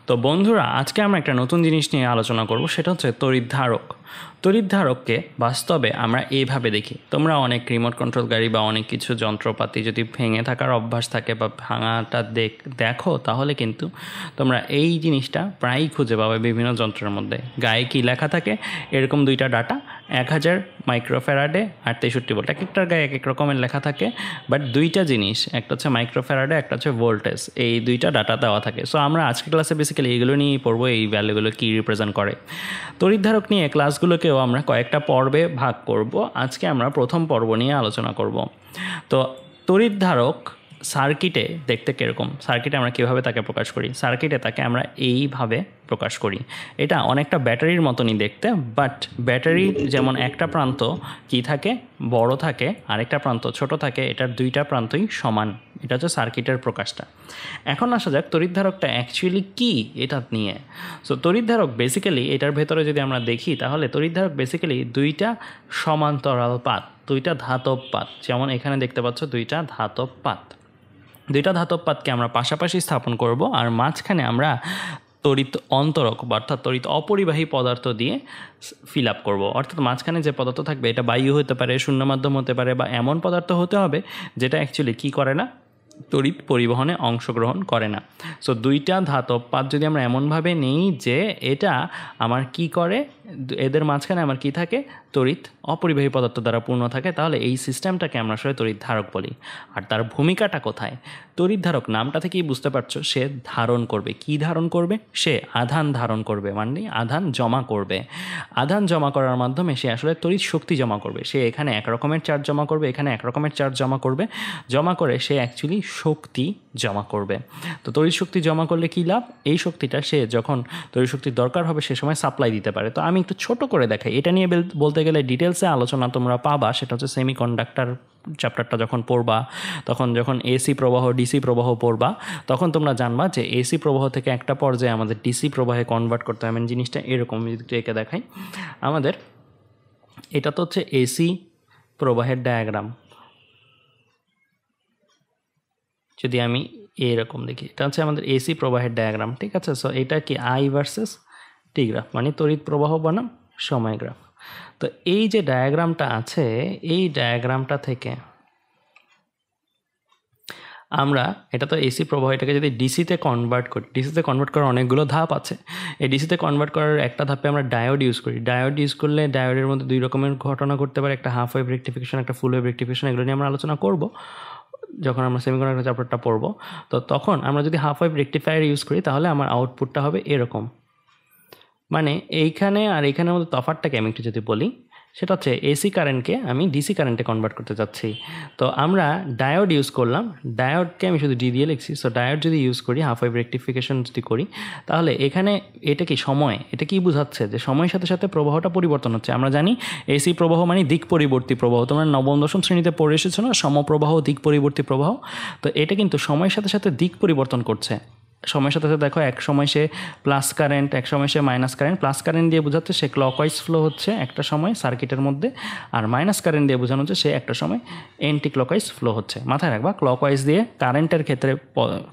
তো বন্ধুরা, আজকে আমরা একটা নতুন জিনিস নিয়ে আলোচনা করব, সেটা হচ্ছে তড়িৎধারক। তড়িৎধারককে বাস্তবে আমরা এইভাবে দেখি। তোমরা অনেক রিমোট কন্ট্রোল গাড়ি বা অনেক কিছু যন্ত্রপাতি যদি ভেঙে থাকার অভ্যাস থাকে বা ভাঙাটা দেখো, তাহলে কিন্তু তোমরা এই জিনিসটা প্রায়ই খুঁজে পাবে বিভিন্ন যন্ত্রের মধ্যে। গায়ে কী লেখা থাকে, এরকম দুইটা ডাটা 1000 মাইক্রোফ্যারাডে আর 63 ভোল্ট, এক একটার গায়ে এক এক রকমের লেখা থাকে। বাট দুইটা জিনিস, একটা হচ্ছে মাইক্রোফ্যারাডে, একটা হচ্ছে ভোল্টেজ, এই দুইটা ডাটা দেওয়া থাকে। সো আমরা আজকের ক্লাসে বেসিক্যালি এইগুলো নিয়েই পড়বো, এই ভ্যালুগুলো কী রিপ্রেজেন্ট করে। তড়িৎধারক নিয়ে ক্লাসগুলোকেও আমরা কয়েকটা পর্বে ভাগ করব। আজকে আমরা প্রথম পর্ব নিয়ে আলোচনা করব। তো তড়িৎধারক সার্কিটে দেখতে কীরকম, সার্কিটে আমরা কীভাবে তাকে প্রকাশ করি, সার্কিটে তাকে আমরা এইভাবে প্রকাশ করি। এটা অনেকটা ব্যাটারির মতনই দেখতে, বাট ব্যাটারি যেমন একটা প্রান্ত কি থাকে, বড় থাকে, আরেকটা প্রান্ত ছোট থাকে, এটার দুইটা প্রান্তই সমান। এটা হচ্ছে সার্কিটের প্রকাশটা। এখন আসা যাক তড়িৎধারকটা অ্যাকচুয়ালি কী এটা নিয়ে। সো তড়িৎধারক বেসিক্যালি এটার ভেতরে যদি আমরা দেখি, তাহলে তড়িৎধারক বেসিক্যালি দুইটা সমান্তরাল পাত, দুইটা ধাতব পাত। যেমন এখানে দেখতে পাচ্ছ দুইটা ধাতব পাত। দুইটা ধাতব পাতকে আমরা পাশাপাশি স্থাপন করব, আর মাঝখানে আমরা তড়িৎ অন্তরক অর্থাৎ তড়িৎ অপরিবাহী পদার্থ দিয়ে ফিল আপ করবো। অর্থাৎ মাঝখানে যে পদার্থ থাকবে, এটা বায়ু হতে পারে, শূন্য মাধ্যম হতে পারে, বা এমন পদার্থ হতে হবে যেটা অ্যাকচুয়ালি কী করে না, তড়িৎ পরিবহনে অংশগ্রহণ করে না। সো দুইটা ধাতব পাত যদি আমরা এমনভাবে নেই যে এটা আমার কি করে, এদের মাঝখানে আমার কি থাকে, তড়িৎ অপরিবাহী পদার্থ দ্বারা পূর্ণ থাকে, তাহলে এই সিস্টেমটাকে আমরা আসলে তড়িৎধারক বলি। আর তার ভূমিকাটা কোথায়? তড়িৎধারক নামটা থেকেই বুঝতে পারছো, সে ধারণ করবে। কি ধারণ করবে? সে আধান ধারণ করবে, মানে আধান জমা করবে। আধান জমা করার মাধ্যমে সে আসলে তড়িৎ শক্তি জমা করবে। সে এখানে এক রকমের চার্জ জমা করবে, এখানে এক রকমের চার্জ জমা করবে, জমা করে সে অ্যাকচুয়ালি শক্তি জমা করবে। তো তড়িৎ শক্তি জমা করলে কী লাভ? এই শক্তিটা সে যখন তড়িৎ শক্তির দরকার হবে সে সময় সাপ্লাই দিতে পারে। তো আমি একটু ছোট করে দেখাই, এটা নিয়ে বলতে গেলে ডিটেলসে আলোচনা তোমরা পাবা। সেটা হচ্ছে সেমিকন্ডাক্টর চ্যাপ্টারটা যখন পড়বা, তখন যখন এসি প্রবাহ ডিসি প্রবাহ পড়বা, তখন তোমরা জানবা যে এসি প্রবাহ থেকে একটা পর্যায়ে আমাদের ডিসি প্রবাহে কনভার্ট করতে হবে। জিনিসটা এরকম, যদি একে দেখাই, আমাদের এটা তো হচ্ছে এসি প্রবাহের ডায়াগ্রাম। যদি আমি এরকম দেখি, এটা হচ্ছে আমাদের এসি প্রবাহের ডায়াগ্রাম, ঠিক আছে। সো এটা কি আই ভার্সেস টি গ্রাফ, মানে তড়িৎ প্রবাহ বনাম সময় গ্রাফ। তো এই যে ডায়াগ্রামটা আছে, এই ডায়াগ্রামটা থেকে আমরা, এটা তো এসি প্রবাহ, এটাকে যদি ডিসিতে কনভার্ট করি, ডিসিতে কনভার্ট করার অনেকগুলো ধাপ আছে। এই ডিসিতে কনভার্ট করার একটা ধাপে আমরা ডায়োড ইউজ করি। ডায়োড ইউজ করলে ডায়োডের মধ্যে দুই রকমের ঘটনা ঘটতে পারে, একটা হাফ ওয়েভ রেক্টিফিকেশন, একটা ফুল ওয়েভ রেক্টিফিকেশন। এগুলো নিয়ে আমরা আলোচনা করব যখন আমরা সেমিকন্ডাক্টর চ্যাপ্টারটা পড়বো। তো তখন আমরা যদি হাফ ওয়েভ রেক্টিফায়ার ইউজ করি, তাহলে আমার আউটপুটটা হবে এরকম। মানে এইখানে আর এইখানের মধ্যে তফাৎটাকে আমি একটু যদি বলি, সেটা হচ্ছে এসি কারেন্টকে আমি ডিসি কারেন্টে কনভার্ট করতে চাচ্ছি। তো আমরা ডায়োড ইউজ করলাম, ডায়োডকে আমি শুধু ডি দিয়ে লিখছি। সো ডায়োড যদি ইউজ করি, হাফ ওয়েভ রেক্টিফিকেশন যদি করি, তাহলে এখানে এটা কি সময়, এটা কি বোঝাচ্ছে যে সময়ের সাথে সাথে প্রবাহটা পরিবর্তন হচ্ছে। আমরা জানি এসি প্রবাহ মানে দিক পরিবর্তী প্রবাহ। তোমরা নবম দশম শ্রেণীতে পড়ে এসেছো না, সমপ্রবাহ, দিক পরিবর্তী প্রবাহ। তো এটা কিন্তু সময়ের সাথে সাথে দিক পরিবর্তন করছে। সময়ের সাথে সাথে দেখো, এক সময় সে প্লাস কারেন্ট, এক সময় সে মাইনাস কারেন্ট। প্লাস কারেন্ট দিয়ে বোঝাচ্ছে সে ক্লকওয়াইজ ফ্লো হচ্ছে একটা সময় সার্কিটের মধ্যে, আর মাইনাস কারেন্ট দিয়ে বোঝানো হচ্ছে সে একটা সময় অ্যান্টি ক্লকওয়াইজ ফ্লো হচ্ছে। মাথায় রাখবা, ক্লকওয়াইজ দিয়ে কারেন্টের ক্ষেত্রে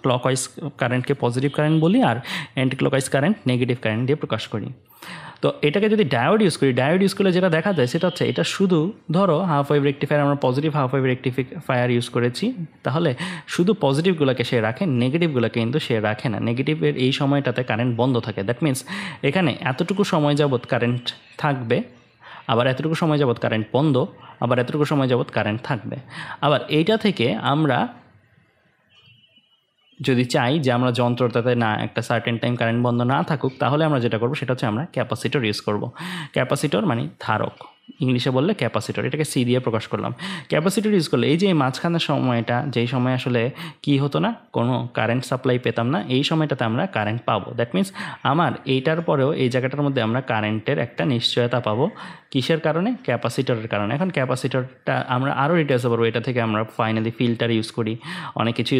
ক্লকওয়াইজ কারেন্টকে পজিটিভ কারেন্ট বলি, আর anti clockwise current negative current দিয়ে প্রকাশ করি। তো এটাকে যদি ডায়োড ইউজ করি, ডায়োড ইউজ করলে যেটা দেখা যায় সেটা হচ্ছে, এটা শুধু ধরো হাফ ওয়েভ রেক্টিফায়ার, আমরা positive half wave rectifier use করেছি, তাহলে শুধু পজিটিভগুলোকে সে রাখে, নেগেটিভগুলোকে কিন্তু সে রাখে না। নেগেটিভের এই সময়টাতে কারেন্ট বন্ধ থাকে। দ্যাট মিনস এখানে এতটুকু সময় যাবৎ কারেন্ট থাকবে, আবার এতটুকু সময় যাবৎ কারেন্ট বন্ধ, আবার এতটুকু সময় যাবৎ কারেন্ট থাকবে। আবার এইটা থেকে আমরা যদি চাই যে আমরা যন্ত্রটাতে না একটা সার্টেন টাইম কারেন্ট বন্ধ না থাকুক, তাহলে আমরা যেটা করব সেটা হচ্ছে আমরা ক্যাপাসিটর ইউজ করব। ক্যাপাসিটর মানে ধারক, ইংলিশে বললে ক্যাপাসিটর, এটাকে সি দিয়ে প্রকাশ করলাম। ক্যাপাসিটর ইউজ করলে এই যে মাঝখানের সময়টা, যেই সময় আসলে কি হতো না, কোনো কারেন্ট সাপ্লাই পেতাম না, এই সময়টাতে আমরা কারেন্ট পাবো। দ্যাট মিনস আমার এইটার পরেও এই জায়গাটার মধ্যে আমরা কারেন্টের একটা নিশ্চয়তা পাবো। কিসের কারণে? ক্যাপাসিটরের কারণে। এখন ক্যাপাসিটরটা আমরা আরও ডিটেলসে পারবো। এটা থেকে আমরা ফাইনালি ফিল্টার ইউজ করি, অনেক কিছু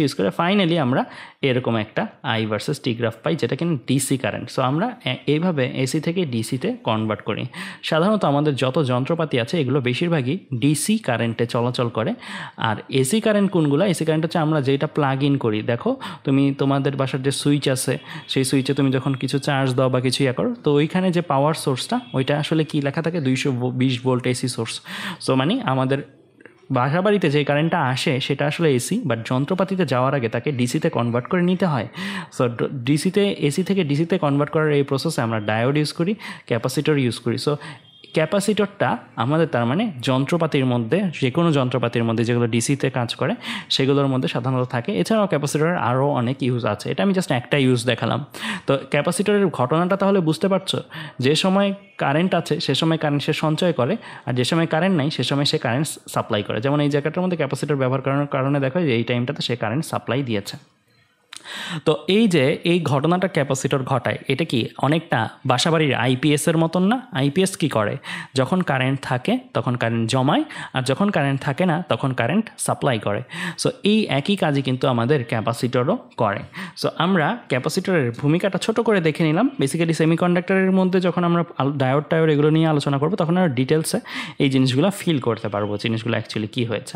ইউজ করে ফাইনালি আমরা এরকম একটা আই ভার্সেস টি গ্রাফ পাই, যেটা কিনা ডিসি কারেন্ট। সো আমরা এইভাবে এসি থেকে ডিসিতে কনভার্ট করি। সাধারণত আমাদের আমাদের যত যন্ত্রপাতি আছে এগুলো বেশিরভাগই ডিসি কারেন্টে চলাচল করে। আর এসি কারেন্ট কোনগুলো? এসি কারেন্ট হচ্ছে আমরা যেটা প্লাগ ইন করি। দেখো তুমি তোমাদের বাসার যে সুইচ আছে সেই সুইচে তুমি যখন কিছু চার্জ দাও বা কিছু ইয়ে করো, তো ওইখানে যে পাওয়ার সোর্সটা ওইটা আসলে কি লেখা থাকে 220 ভোল্ট এসি সোর্স। সো মানে আমাদের বাসা বাড়িতে যে কারেন্টটা আসে সেটা আসলে এসি, বাট যন্ত্রপাতিতে যাওয়ার আগে তাকে ডিসিতে কনভার্ট করে নিতে হয়। সো ডিসিতে এসি থেকে ডিসিতে কনভার্ট করার এই প্রসেসে আমরা ডায়োড ইউজ করি, ক্যাপাসিটর ইউজ করি। সো ক্যাপাসিটরটা আমাদের তার মানে যন্ত্রপাতির মধ্যে, যে কোনো যন্ত্রপাতির মধ্যে যেগুলো ডিসিতে কাজ করে সেগুলোর মধ্যে সাধারণত থাকে। এছাড়াও ক্যাপাসিটরের আরও অনেক ইউজ আছে, এটা আমি জাস্ট একটা ইউজ দেখালাম। তো ক্যাপাসিটরের ঘটনাটা তাহলে বুঝতে পারছো, যে সময় কারেন্ট আছে সে সময় কারেন্ট সে সঞ্চয় করে, আর যে সময় কারেন্ট নাই সে সময় সে কারেন্ট সাপ্লাই করে। যেমন এই জায়গাটার মধ্যে ক্যাপাসিটর ব্যবহার করার কারণে দেখো যে এই টাইমটাতে সে কারেন্ট সাপ্লাই দিয়েছে। তো এই যে এই ঘটনাটা ক্যাপাসিটর ঘটায়, এটা কি অনেকটা বাসাবাড়ির আইপিএসের মতন না? আইপিএস কি করে? যখন কারেন্ট থাকে তখন কারেন্ট জমায়, আর যখন কারেন্ট থাকে না তখন কারেন্ট সাপ্লাই করে। সো এই একই কাজই কিন্তু আমাদের ক্যাপাসিটরও করে। সো আমরা ক্যাপাসিটরের ভূমিকাটা ছোট করে দেখে নিলাম। বেসিক্যালি সেমিকন্ডাক্টরের মধ্যে যখন আমরা ডায়োড টায়োড এগুলো নিয়ে আলোচনা করবো তখন আমরা ডিটেলসে এই জিনিসগুলো ফিল করতে পারবো, জিনিসগুলো অ্যাকচুয়ালি কী হয়েছে।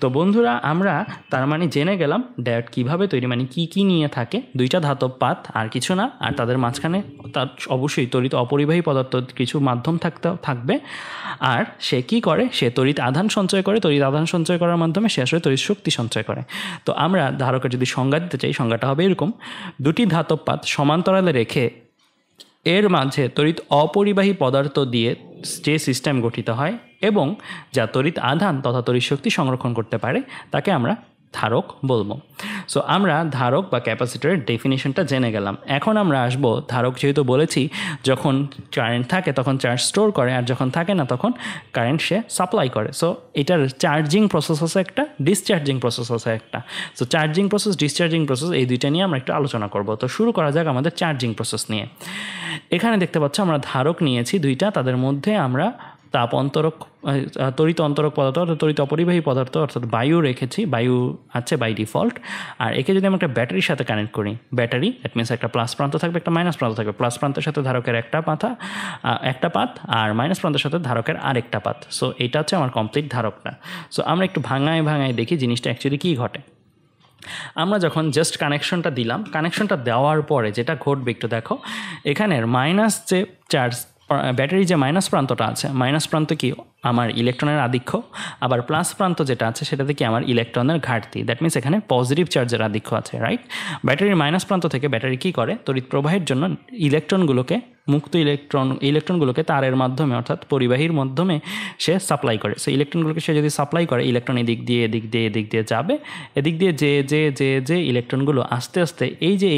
তো বন্ধুরা, আমরা তার মানে জেনে গেলাম ডায়োড কীভাবে তৈরি, মানে কী কী নিয়ে থাকে। দুইটা ধাতব পাত, আর কিছু না। আর তাদের মাঝখানে তার অবশ্যই তড়িৎ অপরিবাহী পদার্থ কিছু মাধ্যম থাকবে। আর সে কী করে? সে তড়িৎ আধান সঞ্চয় করে। তড়িৎ আধান সঞ্চয় করার মাধ্যমে সে আসলে তড়িৎ শক্তি সঞ্চয় করে। তো আমরা ধারকের যদি সংজ্ঞা দিতে চাই, সংজ্ঞাটা হবে এরকম: দুটি ধাতব পাত সমান্তরালে রেখে এর মাঝে তড়িৎ অপরিবাহী পদার্থ দিয়ে যে সিস্টেম গঠিত হয় এবং যা তড়িৎ আধান তথা তড়িৎ শক্তি সংরক্ষণ করতে পারে তাকে আমরা ধারক বলবো। সো আমরা ধারক বা ক্যাপাসিটরের ডেফিনেশনটা জেনে গেলাম। এখন আমরা আসবো ধারক, যেহেতু বলেছি যখন কারেন্ট থাকে তখন চার্জ স্টোর করে, আর যখন থাকে না তখন কারেন্ট সে সাপ্লাই করে। সো এটার চার্জিং প্রসেস আছে একটা, ডিসচার্জিং প্রসেস আছে একটা। So charging process, discharging process, এই দুইটা নিয়ে আমরা একটু আলোচনা করব। তো শুরু করা যাক আমাদের চার্জিং প্রসেস নিয়ে। এখানে দেখতে পাচ্ছ আমরা ধারক নিয়েছি দুইটা, তাদের মধ্যে আমরা তাপ অন্তরক, তড়িৎ অন্তরক পদার্থ অর্থাৎ তড়িৎ অপরিবাহী পদার্থ অর্থাৎ বায়ু রেখেছি, বায়ু আছে বাই ডিফল্ট। আর একে যদি আমরা একটা ব্যাটারির সাথে কানেক্ট করি, ব্যাটারি দ্যাট মিনস একটা প্লাস প্রান্ত থাকবে, একটা মাইনাস প্রান্ত থাকবে। প্লাস প্রান্তের সাথে ধারকের একটা পাত, আর মাইনাস প্রান্তের সাথে ধারকের আরেকটা পাত। সো এটা হচ্ছে আমার কমপ্লিট ধারকটা। সো আমরা একটু ভাঙায় দেখি জিনিসটা অ্যাকচুয়ালি কী ঘটে। আমরা যখন জাস্ট কানেকশনটা দিলাম, কানেকশনটা দেওয়ার পরে যেটা ঘটবে একটু দেখো। এখানের মাইনাস যে চার্জ, ব্যাটারির যে মাইনাস প্রান্তটা আছে, মাইনাস প্রান্ত কি আমার ইলেকট্রনের আধিক্য, আবার প্লাস প্রান্ত যেটা আছে সেটাতে কি আমার ইলেকট্রনের ঘাটতি। দ্যাট মিনস এখানে পজিটিভ চার্জের আধিক্য আছে, রাইট? ব্যাটারির মাইনাস প্রান্ত থেকে ব্যাটারি কী করে? তড়িৎ প্রবাহের জন্য মুক্ত ইলেকট্রনগুলোকে তারের মাধ্যমে অর্থাৎ পরিবাহীর মাধ্যমে সে সাপ্লাই করে। সো ইলেকট্রনগুলোকে সে যদি সাপ্লাই করে, ইলেকট্রন এদিক দিয়ে যাবে, এদিক দিয়ে যে ইলেকট্রনগুলো আস্তে আস্তে এই যে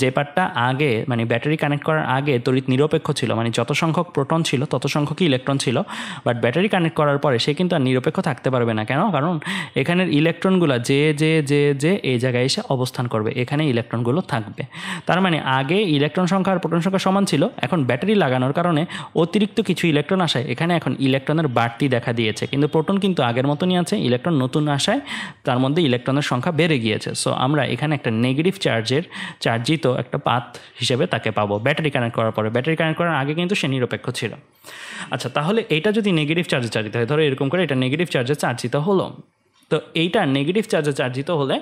যে পার্টটা আগে মানে ব্যাটারি কানেক্ট করার আগে তড়িৎ নিরপেক্ষ ছিল, মানে যত সংখ্যক প্রোটন ছিল তত সংখ্যকই ইলেকট্রন ছিল। বাট ব্যাটারি কানেক্ট করার পরে সে কিন্তু আর নিরপেক্ষ থাকতে পারবে না। কেন? কারণ এখানের ইলেকট্রনগুলো যে এই জায়গায় এসে অবস্থান করবে, এখানে ইলেকট্রনগুলো থাকবে। তার মানে আগে ইলেকট্রন সংখ্যা আর প্রোটন সংখ্যা সমান ছিল, এখন ব্যাটারি লাগানোর কারণে অতিরিক্ত কিছু ইলেকট্রন আসায় এখানে এখন ইলেকট্রনের বাড়তি দেখা দিয়েছে, কিন্তু প্রোটন কিন্তু আগের মতনই আছে। ইলেকট্রন নতুন আসায় তার মধ্যে ইলেকট্রনের সংখ্যা বেড়ে গিয়েছে। সো আমরা এখানে একটা নেগেটিভ চার্জিত একটা পাথ হিসেবে তাকে পাবো ব্যাটারি কানেক্ট করার পরে। ব্যাটারি কানেক্ট করার আগে কিন্তু সে নিরপেক্ষ ছিল। আচ্ছা, তাহলে এটা যদি নেগেটিভ চার্জে চার্জিত হয়, ধরো এরকম করে এটা নেগেটিভ চার্জে চার্জিত হলো, তো এইটা নেগেটিভ চার্জে চার্জিত হলে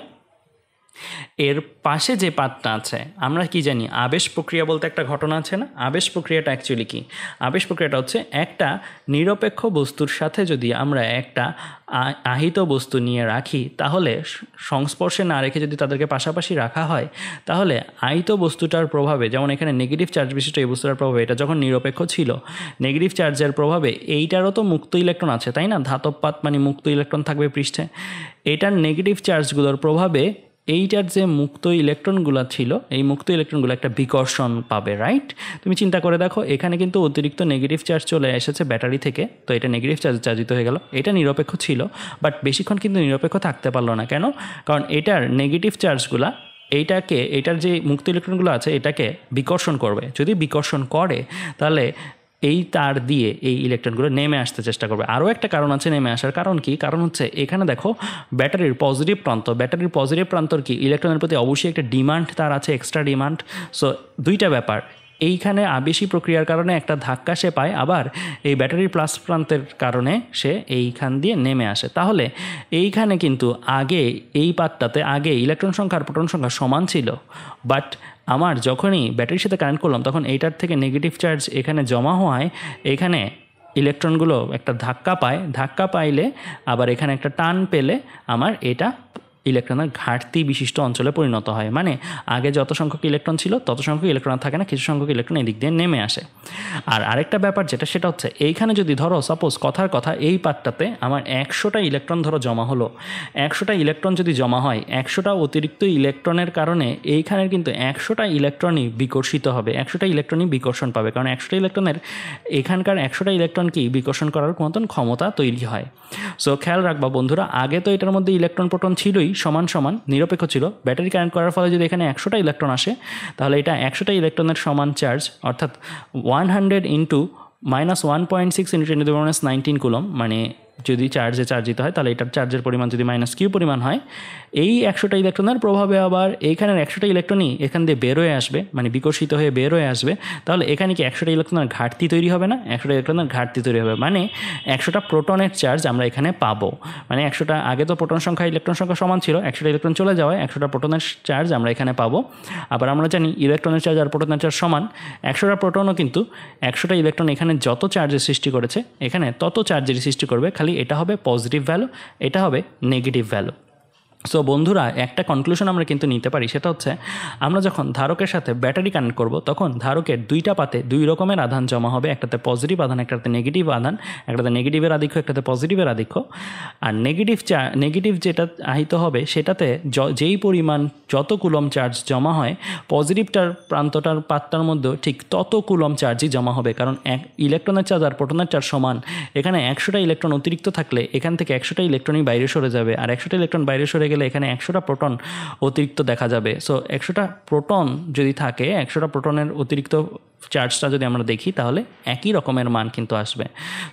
এর পাশে যে পাতটা আছে আমরা কি জানি? আবেশ প্রক্রিয়া বলতে একটা ঘটনা আছে না? আবেশ প্রক্রিয়াটা অ্যাকচুয়ালি কি? আবেশ প্রক্রিয়াটা হচ্ছে একটা নিরপেক্ষ বস্তুর সাথে যদি আমরা একটা আহিত বস্তু নিয়ে রাখি, তাহলে সংস্পর্শে না রেখে যদি তাদেরকে পাশাপাশি রাখা হয়, তাহলে আহিত বস্তুটার প্রভাবে, যেমন এখানে নেগেটিভ চার্জ বিশিষ্ট এই বস্তুটার প্রভাবে, এটা যখন নিরপেক্ষ ছিল, নেগেটিভ চার্জের প্রভাবে এইটারও তো মুক্ত ইলেকট্রন আছে, তাই না? ধাতব পাত মানে মুক্ত ইলেকট্রন থাকবে পৃষ্ঠে। এটার নেগেটিভ চার্জগুলোর প্রভাবে এইটার যে মুক্ত ইলেকট্রনগুলো ছিল, এই মুক্ত ইলেকট্রনগুলো একটা বিকর্ষণ পাবে, রাইট? তুমি চিন্তা করে দেখো, এখানে কিন্তু অতিরিক্ত নেগেটিভ চার্জ চলে এসেছে ব্যাটারি থেকে, তো এটা নেগেটিভ চার্জিত হয়ে গেল। এটা নিরপেক্ষ ছিল, বাট বেশিক্ষণ কিন্তু নিরপেক্ষ থাকতে পারলো না। কেন? কারণ এটার নেগেটিভ চার্জগুলা এটার যে মুক্ত ইলেকট্রনগুলো আছে এটাকে বিকর্ষণ করবে। যদি বিকর্ষণ করে তাহলে এই তার দিয়ে এই ইলেকট্রনগুলো নেমে আসতে চেষ্টা করবে। আরও একটা কারণ আছে নেমে আসার কারণ কি? কারণ হচ্ছে এখানে দেখো ব্যাটারির পজিটিভ প্রান্তর কি ইলেকট্রনের প্রতি অবশ্যই একটা ডিমান্ড তার আছে, এক্সট্রা ডিমান্ড। সো দুইটা ব্যাপার, এইখানে আবেশী প্রক্রিয়ার কারণে একটা ধাক্কা সে পায়, আবার এই ব্যাটারির প্লাস প্রান্তের কারণে সে এইখান দিয়ে নেমে আসে। তাহলে এইখানে কিন্তু আগে এই পাতটাতে আগে ইলেকট্রন সংখ্যা আর প্রোটন সংখ্যা সমান ছিল, বাট আমার যখনই ব্যাটারির সাথে কানেক্ট করলাম তখন এইটার থেকে নেগেটিভ চার্জ এখানে জমা হওয়ায় এখানে ইলেকট্রনগুলো একটা ধাক্কা পায়, ধাক্কা পাইলে আবার এখানে একটা টান পেলে আমার এটা ইলেকট্রনের ঘাটতি বিশিষ্ট অঞ্চলে পরিণত হয়। মানে আগে যত সংখ্যক ইলেকট্রন ছিল তত সংখ্যক ইলেকট্রন থাকে না, কিছু সংখ্যক ইলেকট্রন এদিক দিয়ে নেমে আসে। আর আরেকটা ব্যাপার যেটা, সেটা হচ্ছে এইখানে যদি ধরো সাপোজ কথার কথা এই পার্টটাতে আমার 100টা ইলেকট্রন ধরো জমা হলো, 100টা ইলেকট্রন যদি জমা হয়, 100টা অতিরিক্ত ইলেকট্রনের কারণে এইখানের কিন্তু 100টা ইলেকট্রনই বিকর্ষিত হবে, 100টা ইলেকট্রনই বিকর্ষণ পাবে, কারণ 100টা ইলেকট্রনের এখানকার 100টা ইলেকট্রনকেই বিকর্ষণ করার মতন ক্ষমতা তৈরি হয়। সো খেয়াল রাখবা বন্ধুরা, আগে তো এটার মধ্যে ইলেকট্রন প্রোটন ছিলই, সমান সমান নিরপেক্ষ ছিল। ব্যাটারি কানেক্ট করার ফলে যদি এখানে 100টা ইলেকট্রন আসে, তাহলে এটা 100টা ইলেকট্রনের সমান চার্জ, অর্থাৎ 100 ইন্টু -1.6 × 10⁻19 কুলম, মানে যদি চার্জিত হয় তাহলে এটার চার্জের পরিমাণ যদি -q পরিমাণ হয়, এই 100টা ইলেকট্রনের প্রভাবে আবার এইখানের 100টা ইলেকট্রনই এখান দিয়ে বের হয়ে আসবে, মানে বিকশিত হয়ে বের হয়ে আসবে। তাহলে এখানে কি 100টা ইলেকট্রনের ঘাটতি তৈরি হবে না? 100টা ইলেকট্রনের ঘাটতি তৈরি হবে, মানে 100টা প্রোটনের চার্জ আমরা এখানে পাবো। মানে 100টা, আগে তো প্রোটন সংখ্যা ইলেকট্রন সংখ্যা সমান ছিল, 100টা ইলেকট্রন চলে যাওয়ায় 100টা প্রোটনের চার্জ আমরা এখানে পাবো। আবার আমরা জানি ইলেকট্রনের চার্জ আর প্রোটনের চার্জ সমান, 100টা প্রোটনও কিন্তু 100টা ইলেকট্রন এখানে যত চার্জের সৃষ্টি করেছে এখানে তত চার্জের সৃষ্টি করবে, খালি এটা হবে পজিটিভ ভ্যালু, এটা হবে নেগেটিভ ভ্যালু। সো বন্ধুরা, একটা কনক্লুশন আমরা কিন্তু নিতে পারি, সেটা হচ্ছে আমরা যখন ধারকের সাথে ব্যাটারি কানেক্ট করব তখন ধারকের দুইটা পাতে দুই রকমের আধান জমা হবে, একটাতে পজিটিভ আধান, একটাতে নেগেটিভ আধান, একটাতে নেগেটিভের আধিক্য, একটাতে পজিটিভের আধিক্য। আর নেগেটিভ যেটা আহিত হবে সেটাতে যেই পরিমাণ যত কুলম চার্জ জমা হয়, পজিটিভটার প্রান্তটার পাতটার মধ্যেও ঠিক তত কুলম চার্জই জমা হবে, কারণ এক ইলেকট্রনের চার্জ আর প্রোটনের চার্জ সমান। এখানে 100টা ইলেকট্রন অতিরিক্ত থাকলে এখান থেকে 100টা ইলেকট্রনই বাইরে সরে যাবে, আর 100টা ইলেকট্রন বাইরে সরে গেলে এখানে 100টা প্রোটন অতিরিক্ত দেখা যাবে। সো 100টা প্রোটন যদি থাকে, 100টা প্রোটনের অতিরিক্ত চার্জটা যদি আমরা দেখি তাহলে একই রকমের মান কিন্তু আসবে।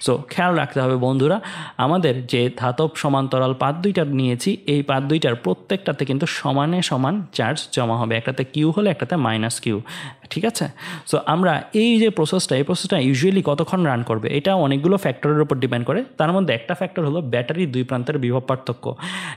সো খেয়াল রাখতে হবে বন্ধুরা, আমাদের যে ধাতব সমান্তরাল পাত দুইটা নিয়েছি, এই পাত দুইটার প্রত্যেকটাতে কিন্তু সমানে সমান চার্জ জমা হবে, একটাতে কিউ হলে একটাতে -q, ঠিক আছে? সো আমরা এই যে প্রসেসটা ইউজুয়ালি কতক্ষণ রান করবে, এটা অনেকগুলো ফ্যাক্টরের উপর ডিপেন্ড করে। তার মধ্যে একটা ফ্যাক্টর হলো ব্যাটারির দুই প্রান্তের বিভব পার্থক্য।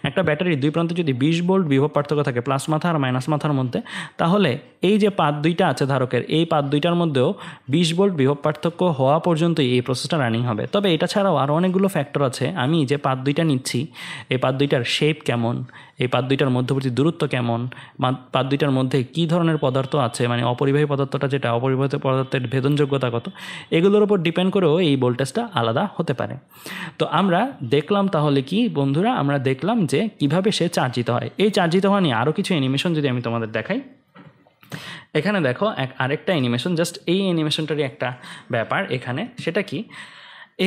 একটা ব্যাটারির দুই প্রান্তে যদি 20 ভোল্ট বিভব পার্থক্য থাকে প্লাস মাথা আর মাইনাস মাথার মধ্যে, তাহলে এই যে পাত দুইটা আছে ধারকের, এই পাত দুইটার মধ্যেও 20 ভোল্ট বিভব পার্থক্য হওয়া পর্যন্তই এই প্রসেসটা রানিং হবে। তবে এটা ছাড়াও আরও অনেকগুলো ফ্যাক্টর আছে। আমি যে পাত দুইটা নিচ্ছি, এই পাত দুইটার শেপ কেমন, এই পাত দুইটার মধ্যবর্তী দূরত্ব কেমন, পাত দুইটার মধ্যে কী ধরনের পদার্থ আছে, মানে অপরিবাহী পদার্থটা যেটা, অপরিবাহী পদার্থের ভেদনযোগ্যতা কত, এগুলোর উপর ডিপেন্ড করেও এই ভোল্টেজটা আলাদা হতে পারে। তো আমরা দেখলাম তাহলে কি বন্ধুরা, আমরা দেখলাম যে কিভাবে সে চার্জিত হয়। এই চার্জিত হওয়া নিয়ে আরও কিছু অ্যানিমেশন যদি আমি তোমাদের দেখাই, এখানে দেখো আরেকটা অ্যানিমেশন, জাস্ট এই অ্যানিমেশনটারই একটা ব্যাপার এখানে, সেটা কি,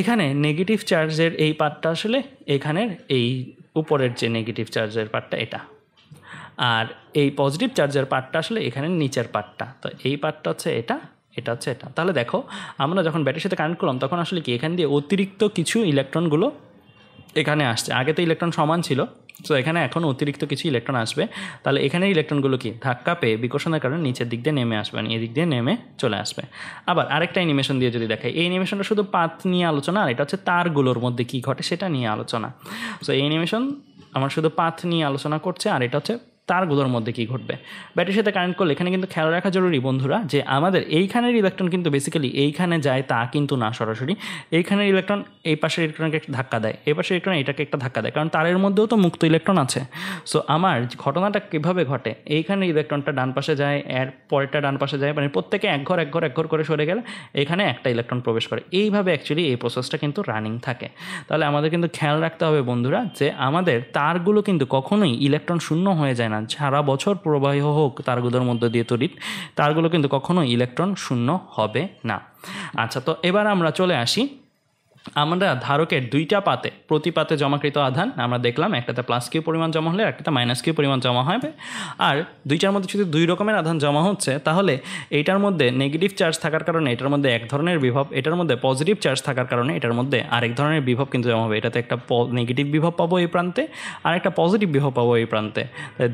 এখানে নেগেটিভ চার্জের এই পার্টটা আসলে এখানের এই উপরের যে নেগেটিভ চার্জের পার্টটা এটা, আর এই পজিটিভ চার্জের পার্টটা আসলে এখানের নিচের পার্টটা। তো এই পার্টটা হচ্ছে এটা, এটা হচ্ছে এটা। তাহলে দেখো, আমরা যখন ব্যাটারির সাথে কানেক্ট করলাম তখন আসলে কি এখান দিয়ে অতিরিক্ত কিছু ইলেকট্রনগুলো এখানে আসছে। আগে তো ইলেকট্রন সমান ছিল, সো এখানে এখন অতিরিক্ত কিছু ইলেকট্রন আসবে। তাহলে এখানে ইলেকট্রনগুলো কি ধাক্কা পেয়ে বিকর্ষণের কারণে নিচের দিক দিয়ে নেমে আসবে, মানে এদিক দিয়ে নেমে চলে আসবে। আবার আরেকটা অ্যানিমেশন দিয়ে যদি দেখাই, এই অ্যানিমেশনটা শুধু পাত নিয়ে আলোচনা, আর এটা হচ্ছে তারগুলোর মধ্যে কী ঘটে সেটা নিয়ে আলোচনা। সো এই অ্যানিমেশন আমার শুধু পাত নিয়ে আলোচনা করছে, আর এটা হচ্ছে তারগুলোর মধ্যে কী ঘটবে। ব্যাটারির সাথে কানেক্ট করলে এখানে কিন্তু খেয়াল রাখা জরুরি বন্ধুরা, যে আমাদের এইখানের ইলেকট্রন কিন্তু বেসিক্যালি এইখানে যায় তা কিন্তু না, সরাসরি এইখানের ইলেকট্রন এই পাশের ইলেকট্রনকে একটা ধাক্কা দেয়, এই পাশের ইলেকট্রন এটাকে একটা ধাক্কা দেয়, কারণ তারের মধ্যেও তো মুক্ত ইলেকট্রন আছে। সো আমার ঘটনাটা কীভাবে ঘটে, এইখানে ইলেকট্রনটা ডান পাশে যায়, এর পরেরটা ডান পাশে যায়, মানে প্রত্যেকে এক ঘর করে সরে গেলে এখানে একটা ইলেকট্রন প্রবেশ করে। এইভাবে অ্যাকচুয়ালি এই প্রসেসটা কিন্তু রানিং থাকে। তাহলে আমাদের কিন্তু খেয়াল রাখতে হবে বন্ধুরা, যে আমাদের তারগুলো কিন্তু কখনোই ইলেকট্রন শূন্য হয়ে যায় না। সারা বছর প্রবাহ হোক তারগুলোর মধ্যে দিয়ে তড়িৎ, তারগুলো কিন্তু কখনোই ইলেকট্রন শূন্য হবে না। আচ্ছা, তো এবার আমরা চলে আসি আমরা ধারকের দুইটা পাতে, প্রতি পাতে জমাকৃত আধান আমরা দেখলাম, একটাতে প্লাস কিউ পরিমাণ জমা হলে একটাতে মাইনাস কিউ পরিমাণ জমা হবে। আর দুইটার মধ্যে যদি দুই রকমের আধান জমা হচ্ছে, তাহলে এইটার মধ্যে নেগেটিভ চার্জ থাকার কারণে এটার মধ্যে এক ধরনের বিভব, এটার মধ্যে পজিটিভ চার্জ থাকার কারণে এটার মধ্যে আরেক ধরনের বিভব কিন্তু জমা হবে। এটাতে একটা নেগেটিভ বিভব পাবো এই প্রান্তে, আর একটা পজিটিভ বিভব পাবো এই প্রান্তে।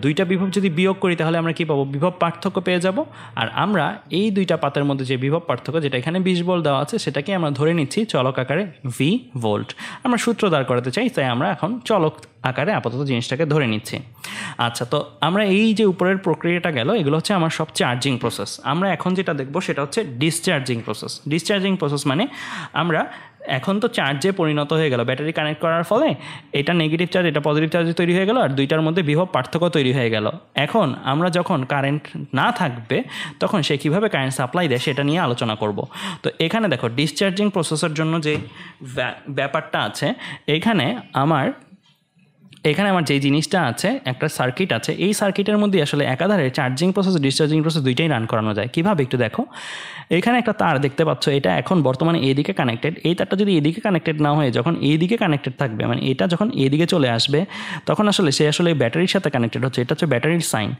দুইটা বিভব যদি বিয়োগ করি তাহলে আমরা কী পাবো? বিভব পার্থক্য পেয়ে যাব। আর আমরা এই দুইটা পাতের মধ্যে যে বিভব পার্থক্য, যেটা এখানে 20 ভোল্ট দেওয়া আছে, সেটাকে আমরা ধরে নিচ্ছি চলক আকারে ভি ভোল্ট। আমরা সূত্র দাঁড় করাতে চাই, তাই আমরা এখন চলক আকারে আপাতত জিনিসটাকে ধরে নিচ্ছি। আচ্ছা, তো আমরা এই যে উপরের প্রক্রিয়াটা গেল, এগুলো হচ্ছে আমার সব চার্জিং প্রসেস। আমরা এখন যেটা দেখবো সেটা হচ্ছে ডিসচার্জিং প্রসেস। ডিসচার্জিং প্রসেস মানে আমরা এখন তো চার্জে পরিণত হয়ে গেল, ব্যাটারি কানেক্ট করার ফলে এটা নেগেটিভ চার্জ, এটা পজিটিভ চার্জ তৈরি হয়ে গেল, আর দুইটার মধ্যে বিভব পার্থক্য তৈরি হয়ে গেল। এখন আমরা যখন কারেন্ট না থাকবে তখন সে কীভাবে কারেন্ট সাপ্লাই দেয় সেটা নিয়ে আলোচনা করব। তো এখানে দেখো ডিসচার্জিং প্রসেসের জন্য যে ব্যাপারটা আছে, এখানে আমার যেই জিনিসটা আছে, একটা সার্কিট আছে, এই সার্কিটের মধ্যে আসলে একাধারে চার্জিং প্রসেস, ডিসচার্জিং প্রসেস দুইটাই রান করানো যায়। কীভাবে একটু দেখো, এখানে একটা তার দেখতে পাচ্ছ, এটা এখন বর্তমানে এদিকে কানেক্টেড। এই তারটা যদি এদিকে কানেক্টেড না হয়ে যখন এইদিকে কানেক্টেড থাকবে, মানে এটা যখন এদিকে চলে আসবে, তখন আসলে সে আসলে ব্যাটারির সাথে কানেক্টেড হচ্ছে। এটা হচ্ছে ব্যাটারির সাইন,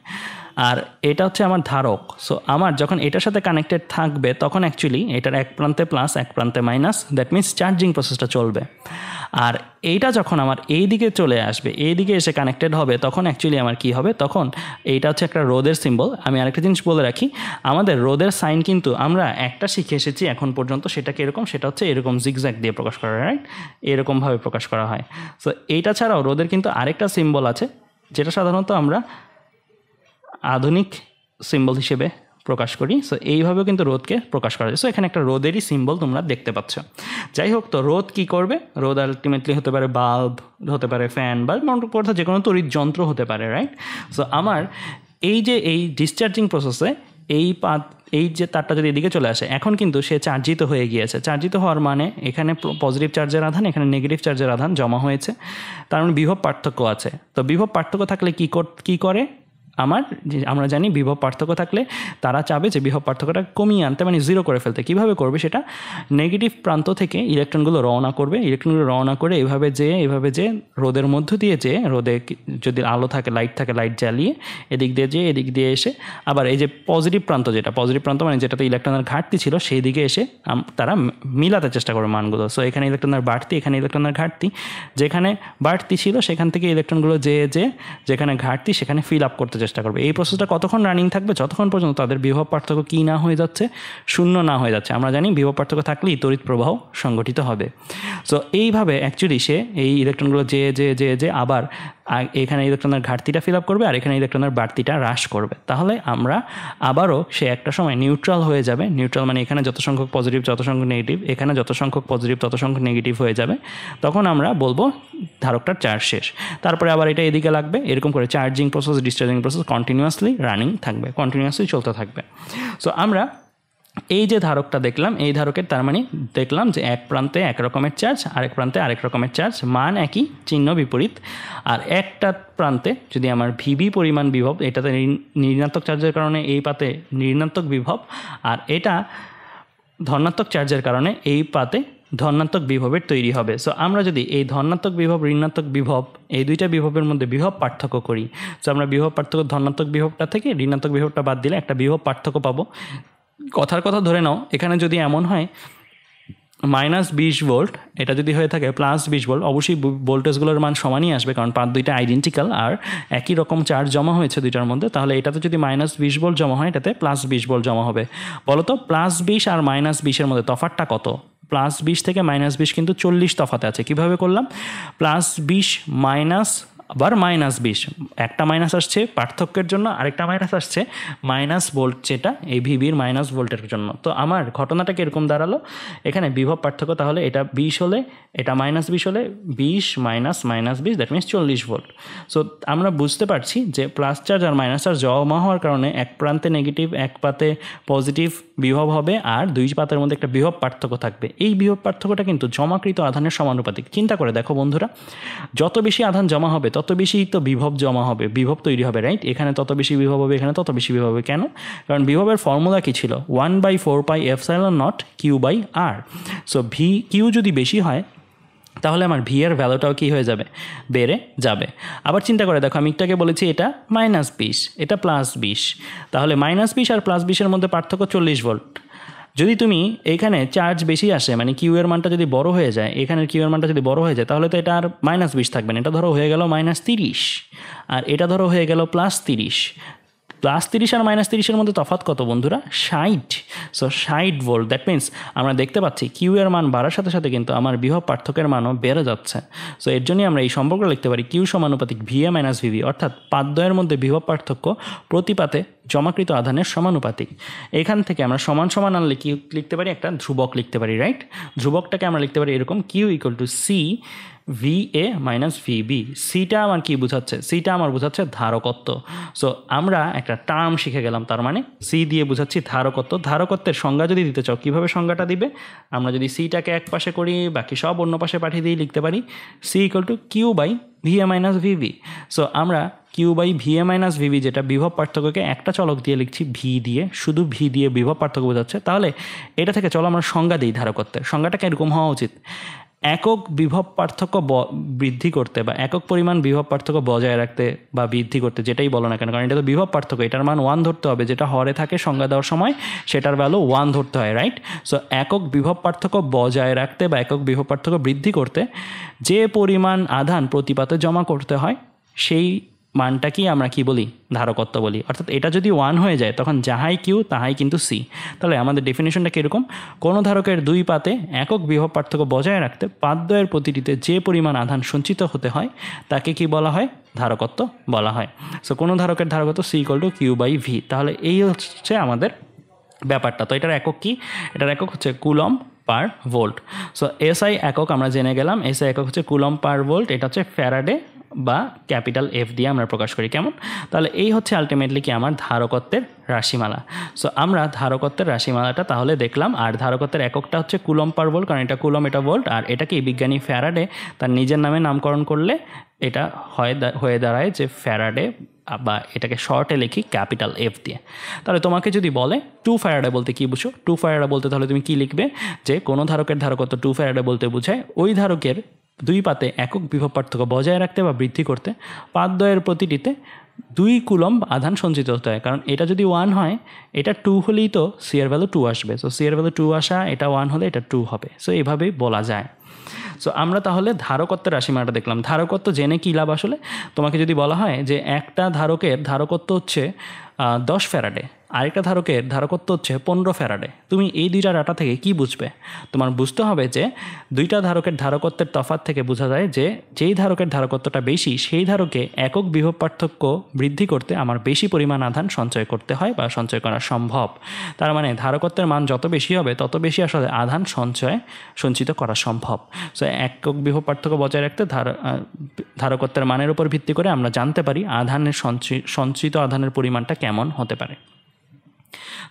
আর এটা হচ্ছে আমার ধারক। সো আমার যখন এটার সাথে কানেক্টেড থাকবে তখন অ্যাকচুয়ালি এটার এক প্রান্তে প্লাস এক প্রান্তে মাইনাস, দ্যাট মিনস চার্জিং প্রসেসটা চলবে। আর এইটা যখন আমার এই দিকে চলে আসবে, এই দিকে এসে কানেক্টেড হবে, তখন অ্যাকচুয়ালি আমার কি হবে? তখন এইটা হচ্ছে একটা রোদের সিম্বল। আমি আরেকটা জিনিস বলে রাখি, আমাদের রোদের সাইন কিন্তু আমরা একটা শিখে এসেছি এখন পর্যন্ত। সেটাকে এরকম, সেটা হচ্ছে এরকম জিগজ্যাগ দিয়ে প্রকাশ করা হয়, রাইট? এরকমভাবে প্রকাশ করা হয়। সো এইটা ছাড়াও রোদের কিন্তু আরেকটা সিম্বল আছে, যেটা সাধারণত আমরা আধুনিক সিম্বল হিসেবে প্রকাশ করি। সো এইভাবেও কিন্তু রোদকে প্রকাশ করা যায়। সো এখানে একটা রোদেরই সিম্বল তোমরা দেখতে পাচ্ছ। যাই হোক, তো রোদ কী করবে? রোদ আলটিমেটলি হতে পারে বাল্ব, হতে পারে ফ্যান, বা কথা যে কোনো তড়িৎ যন্ত্র হতে পারে, রাইট? সো আমার এই ডিসচার্জিং প্রসেসে এই যে তারটা যদি এদিকে চলে আসে, এখন কিন্তু সে চার্জিত হয়ে গিয়েছে। চার্জিত হওয়ার মানে এখানে পজিটিভ চার্জের আধান, এখানে নেগেটিভ চার্জের আধান জমা হয়েছে, তার মানে বিভব পার্থক্য আছে। তো বিভব পার্থক্য থাকলে কী করে? আমরা জানি বিভব পার্থক্য থাকলে তারা চাবে যে বিভব পার্থক্যটা কমিয়ে আনতে, মানে জিরো করে ফেলতে। কীভাবে করবে সেটা? নেগেটিভ প্রান্ত থেকে ইলেকট্রনগুলো রওনা করবে, ইলেকট্রনগুলো রওনা করে এভাবে যে রোদের মধ্য দিয়ে রোদে যদি আলো থাকে, লাইট থাকে, লাইট জ্বালিয়ে এদিক দিয়ে এসে আবার এই যে পজিটিভ প্রান্ত মানে যেটাতে ইলেকট্রনের ঘাটতি ছিল, সেই দিকে এসে তারা মিলাতে চেষ্টা করবে মানগুলো। সো এখানে ইলেকট্রনের বাড়তি, এখানে ইলেকট্রনের ঘাটতি, যেখানে বাড়তি ছিল সেখান থেকে ইলেকট্রনগুলো যেখানে ঘাটতি সেখানে ফিল আপ করতে চেষ্টা করবে। এই প্রসেসটা কতক্ষণ রানিং থাকবে? যতক্ষণ পর্যন্ত তাদের বিভব পার্থক্য কী না হয়ে যাচ্ছে, শূন্য না হয়ে যাচ্ছে। আমরা জানি বিভব পার্থক্য থাকলেই তড়িৎ প্রবাহ সংগঠিত হবে। সো এইভাবে অ্যাকচুয়ালি সে এই ইলেকট্রনগুলো আবার এখানে ইলেকট্রনের ঘাটতিটা ফিল আপ করবে, আর এখানে ইলেকট্রনের বাড়তিটা হ্রাস করবে। তাহলে আমরা আবারও সে একটা সময় নিউট্রাল হয়ে যাবে। নিউট্রাল মানে এখানে যত সংখ্যক পজিটিভ যত সংখ্যক নেগেটিভ, এখানে যত সংখ্যক পজিটিভ তত সংখ্যক নেগেটিভ হয়ে যাবে। তখন আমরা বলবো ধারকটার চার্জ শেষ। তারপরে আবার এটা এদিকে লাগবে। এরকম করে charging process, discharging process continuously running থাকবে, কন্টিনিউয়াসলি চলতে থাকবে। সো আমরা এই যে ধারকটা দেখলাম, এই ধারকের তার মানে দেখলাম যে এক প্রান্তে এক রকমের চার্জ, আরেক প্রান্তে আরেক রকমের চার্জ, মান একই, চিহ্ন বিপরীত। আর একটা প্রান্তে যদি আমার ভিবি পরিমাণ বিভব, এটাতে ঋণাত্মক চার্জের কারণে এই পাতে ঋণাত্মক বিভব, আর এটা ধনাত্মক চার্জের কারণে এই পাতে ধনাত্মক বিভবের তৈরি হবে। সো আমরা যদি এই ধনাত্মক বিভব, ঋণাত্মক বিভব, এই দুইটা বিভবের মধ্যে বিভব পার্থক্য করি, সো আমরা বিভব পার্থক্য ধনাত্মক বিভবটা থেকে ঋণাত্মক বিভবটা বাদ দিলে একটা বিভব পার্থক্য পাবো। কথার কথা ধরে নাও, এখানে যদি এমন হয় -20 ভোল্ট, এটা যদি হয়ে থাকে +20 ভোল্ট, অবশ্যই ভোল্টেজগুলোর মান সমানই আসবে, কারণ পাত দুইটা আইডেন্টিক্যাল আর একই রকম চার্জ জমা হয়েছে দুইটার মধ্যে। তাহলে এটাতে যদি -20 ভোল্ট জমা হয়, এটাতে +20 ভোল্ট জমা হবে। বলো তো +20 আর -20-এর মধ্যে তফাৎটা কত? +20 থেকে -20 কিন্তু 40 তফাতে আছে। কিভাবে করলাম? +20 মাইনাস আবার -20, একটা মাইনাস আসছে পার্থক্যের জন্য, আরেকটা মাইনাস আসছে মাইনাস ভোল্ট, যেটা এই ভিবির মাইনাস ভোল্টের জন্য। তো আমার ঘটনাটা কীরকম দাঁড়ালো? এখানে বিভব পার্থক্য তাহলে এটা 20 হলে, এটা -20 হলে 20 minus -20, that means 40 volt. So আমরা বুঝতে পারছি যে প্লাস চার্জ আর মাইনাস চার্জ জমা হওয়ার কারণে এক প্রান্তে নেগেটিভ, এক পাতে পজিটিভ বিভব হবে, আর দুই পাতের মধ্যে একটা বিভব পার্থক্য থাকবে। এই বিভব পার্থক্যটা কিন্তু জমাকৃত আধানের সমানুপাতিক। চিন্তা করে দেখো বন্ধুরা, যত বেশি আধান জমা হবে তত বেশি তো বিভব জমা হবে, বিভব তৈরি হবে, রাইট? এখানে তত বেশি বিভব হবে, এখানে তত বেশি বিভব হবে। কেন? কারণ বিভবের ফর্মুলা কি ছিল? 1/4πε0 Q/r। সো ভি কিউ যদি বেশি হয় তাহলে আমার ভি এর ভ্যালুটাও কী হয়ে যাবে? বেড়ে যাবে। আবার চিন্তা করে দেখো, আমি একটাকে বলেছি এটা -20, এটা +20, তাহলে -20 আর +20-এর মধ্যে পার্থক্য 40 ভোল্ট। যদি তুমি এখানে চার্জ বেশি আসে, মানে কিউ এর মানটা যদি বড় হয়ে যায়, এখানের কিউ এর মানটা যদি বড় হয়ে যায়, তাহলে তো এটা আর -20 থাকবে না, এটা ধরো হয়ে গেল -30, আর এটা ধরো হয়ে গেল +30। +30 আর -30-এর মধ্যে তফাৎ কত বন্ধুরা? 60। So 60 volt. দ্যাট মিনস আমরা দেখতে পাচ্ছি কিউ এর মান বাড়ার সাথে সাথে কিন্তু আমার বিভব পার্থক্যের মানও বেড়ে যাচ্ছে। সো এর জন্যই আমরা এই সম্পর্ক লিখতে পারি কিউ সমানুপাতিক VA - VB, অর্থাৎ পাতদ্বয়ের মধ্যে বিভব পার্থক্য প্রতিপাতে জমাকৃত আধানের সমানুপাতিক। এখান থেকে আমরা সমান সমান আনলে কি লিখতে পারি? একটা ধ্রুবক লিখতে পারি, রাইট? ধ্রুবকটাকে আমরা লিখতে পারি এরকম, কিউ = C VA - VB। সিটা আমার কি বোঝাচ্ছে? সিটা আমার বোঝাচ্ছে ধারকত্ব। সো আমরা একটা টার্ম শিখে গেলাম, তার মানে সি দিয়ে বোঝাচ্ছি ধারকত্ব। ধারকত্বের সংজ্ঞা যদি দিতে চাও, কীভাবে সংজ্ঞাটা দিবে? আমরা যদি সিটাকে এক পাশে করি, বাকি সব অন্য পাশে পাঠিয়ে দিয়ে লিখতে পারি সি = Q/VA - VB। সো আমরা Q/VA - VB, যেটা বিভব পার্থক্যকে একটা চলক দিয়ে লিখছি ভি দিয়ে, শুধু ভি দিয়ে বিভব পার্থক্য বোঝাচ্ছে। তাহলে এটা থেকে চলো আমরা সংজ্ঞা দিই ধারকত্বের। সংজ্ঞাটা কীরকম হওয়া উচিত? একক বিভব পার্থক্য বৃদ্ধি করতে বা একক পরিমাণ বিভব পার্থক্য বজায় রাখতে বা বৃদ্ধি করতে, যেটাই বলো না কেন, কারণ এটা তো বিভব পার্থক্য, এটার মান 1 ধরতে হবে, যেটা হরে থাকে সংজ্ঞা দেওয়ার সময় সেটার ভ্যালু 1 ধরতে হয়, রাইট? সো একক বিভব পার্থক্য বজায় রাখতে বা একক বিভব পার্থক্য বৃদ্ধি করতে যে পরিমাণ আধান প্রতিপাতে জমা করতে হয়, সেই মানটাকেই আমরা কি বলি? ধারকত্ব বলি। অর্থাৎ এটা যদি 1 হয়ে যায়, তখন যাহাই কিউ তাহাই কিন্তু সি। তাহলে আমাদের ডেফিনেশনটা কীরকম? কোনো ধারকের দুই পাতে একক বিভব পার্থক্য বজায় রাখতে পাতদ্বয়ের প্রতিটিতে যে পরিমাণ আধান সঞ্চিত হতে হয় তাকে কি বলা হয়? ধারকত্ব বলা হয়। সো কোনো ধারকের ধারকত্ব C = Q/V। তাহলে এই হচ্ছে আমাদের ব্যাপারটা। তো এটার একক কি? এটার একক হচ্ছে কুলম্ব/ভোল্ট। সো SI একক আমরা জেনে গেলাম, SI একক হচ্ছে কুলম্ব/ভোল্ট। এটা হচ্ছে ফ্যারাডে বা ক্যাপিটাল F দিয়ে আমরা প্রকাশ করি। কেমন? তাহলে এই হচ্ছে আলটিমেটলি কি আমার ধারকত্বের রাশিমালা। সো আমরা ধারকত্বের রাশিমালাটা তাহলে দেখলাম। আর ধারকত্বের এককটা হচ্ছে কুলম্ব/ভোল্ট, কারণ এটা কুলম্ব, এটা ভোল্ট। আর এটাকে বিজ্ঞানী ফ্যারাডে তার নিজের নামে নামকরণ করলে এটা হয়ে দাঁড়ায় যে ফ্যারাডে, বা এটাকে শর্টে লিখি ক্যাপিটাল F দিয়ে। তাহলে তোমাকে যদি বলে 2 ফ্যারাডে বলতে কী বুঝো? 2 ফ্যারাডে বলতে তাহলে তুমি কি লিখবে? যে কোনো ধারকের ধারকত্ব 2 ফ্যারাডে বলতে বোঝায় ওই ধারকের দুই পাতে একক বিভব পার্থক্য বজায় রাখতে বা বৃদ্ধি করতে পাতদ্বয়ের প্রতিটিতে 2 কুলম্ব আধান সঞ্চিত হতে হয়। কারণ এটা যদি 1 হয়, এটা 2 হলেই তো সি এর ভ্যালু 2 আসবে। সো সি এর ভ্যালু 2 আসা, এটা 1 হলে এটা 2 হবে। সো এইভাবেই বলা যায়। সো আমরা তাহলে ধারকত্বের রাশিমালাটা দেখলাম। ধারকত্ব জেনে কী লাভ আসলে? তোমাকে যদি বলা হয় যে একটা ধারকের ধারকত্ব হচ্ছে 10 ফ্যারাডে, আরেকটা ধারকের ধারকত্ব হচ্ছে 15 ফ্যারাডে, তুমি এই দুইটা ডাটা থেকে কি বুঝবে? তোমার বুঝতে হবে যে দুইটা ধারকের ধারকত্বের তফাৎ থেকে বোঝা যায় যে যেই ধারকের ধারকত্বটা বেশি, সেই ধারকে একক বিভব পার্থক্য বৃদ্ধি করতে আমার বেশি পরিমাণ আধান সঞ্চয় করতে হয় বা সঞ্চয় করা সম্ভব। তার মানে ধারকত্বের মান যত বেশি হবে, তত বেশি আসলে আধান সঞ্চিত করা সম্ভব। সো একক বিভব পার্থক্য বজায় রাখতে ধারকত্বের মানের উপর ভিত্তি করে আমরা জানতে পারি আধানের সঞ্চিত আধানের পরিমাণটা কেমন হতে পারে।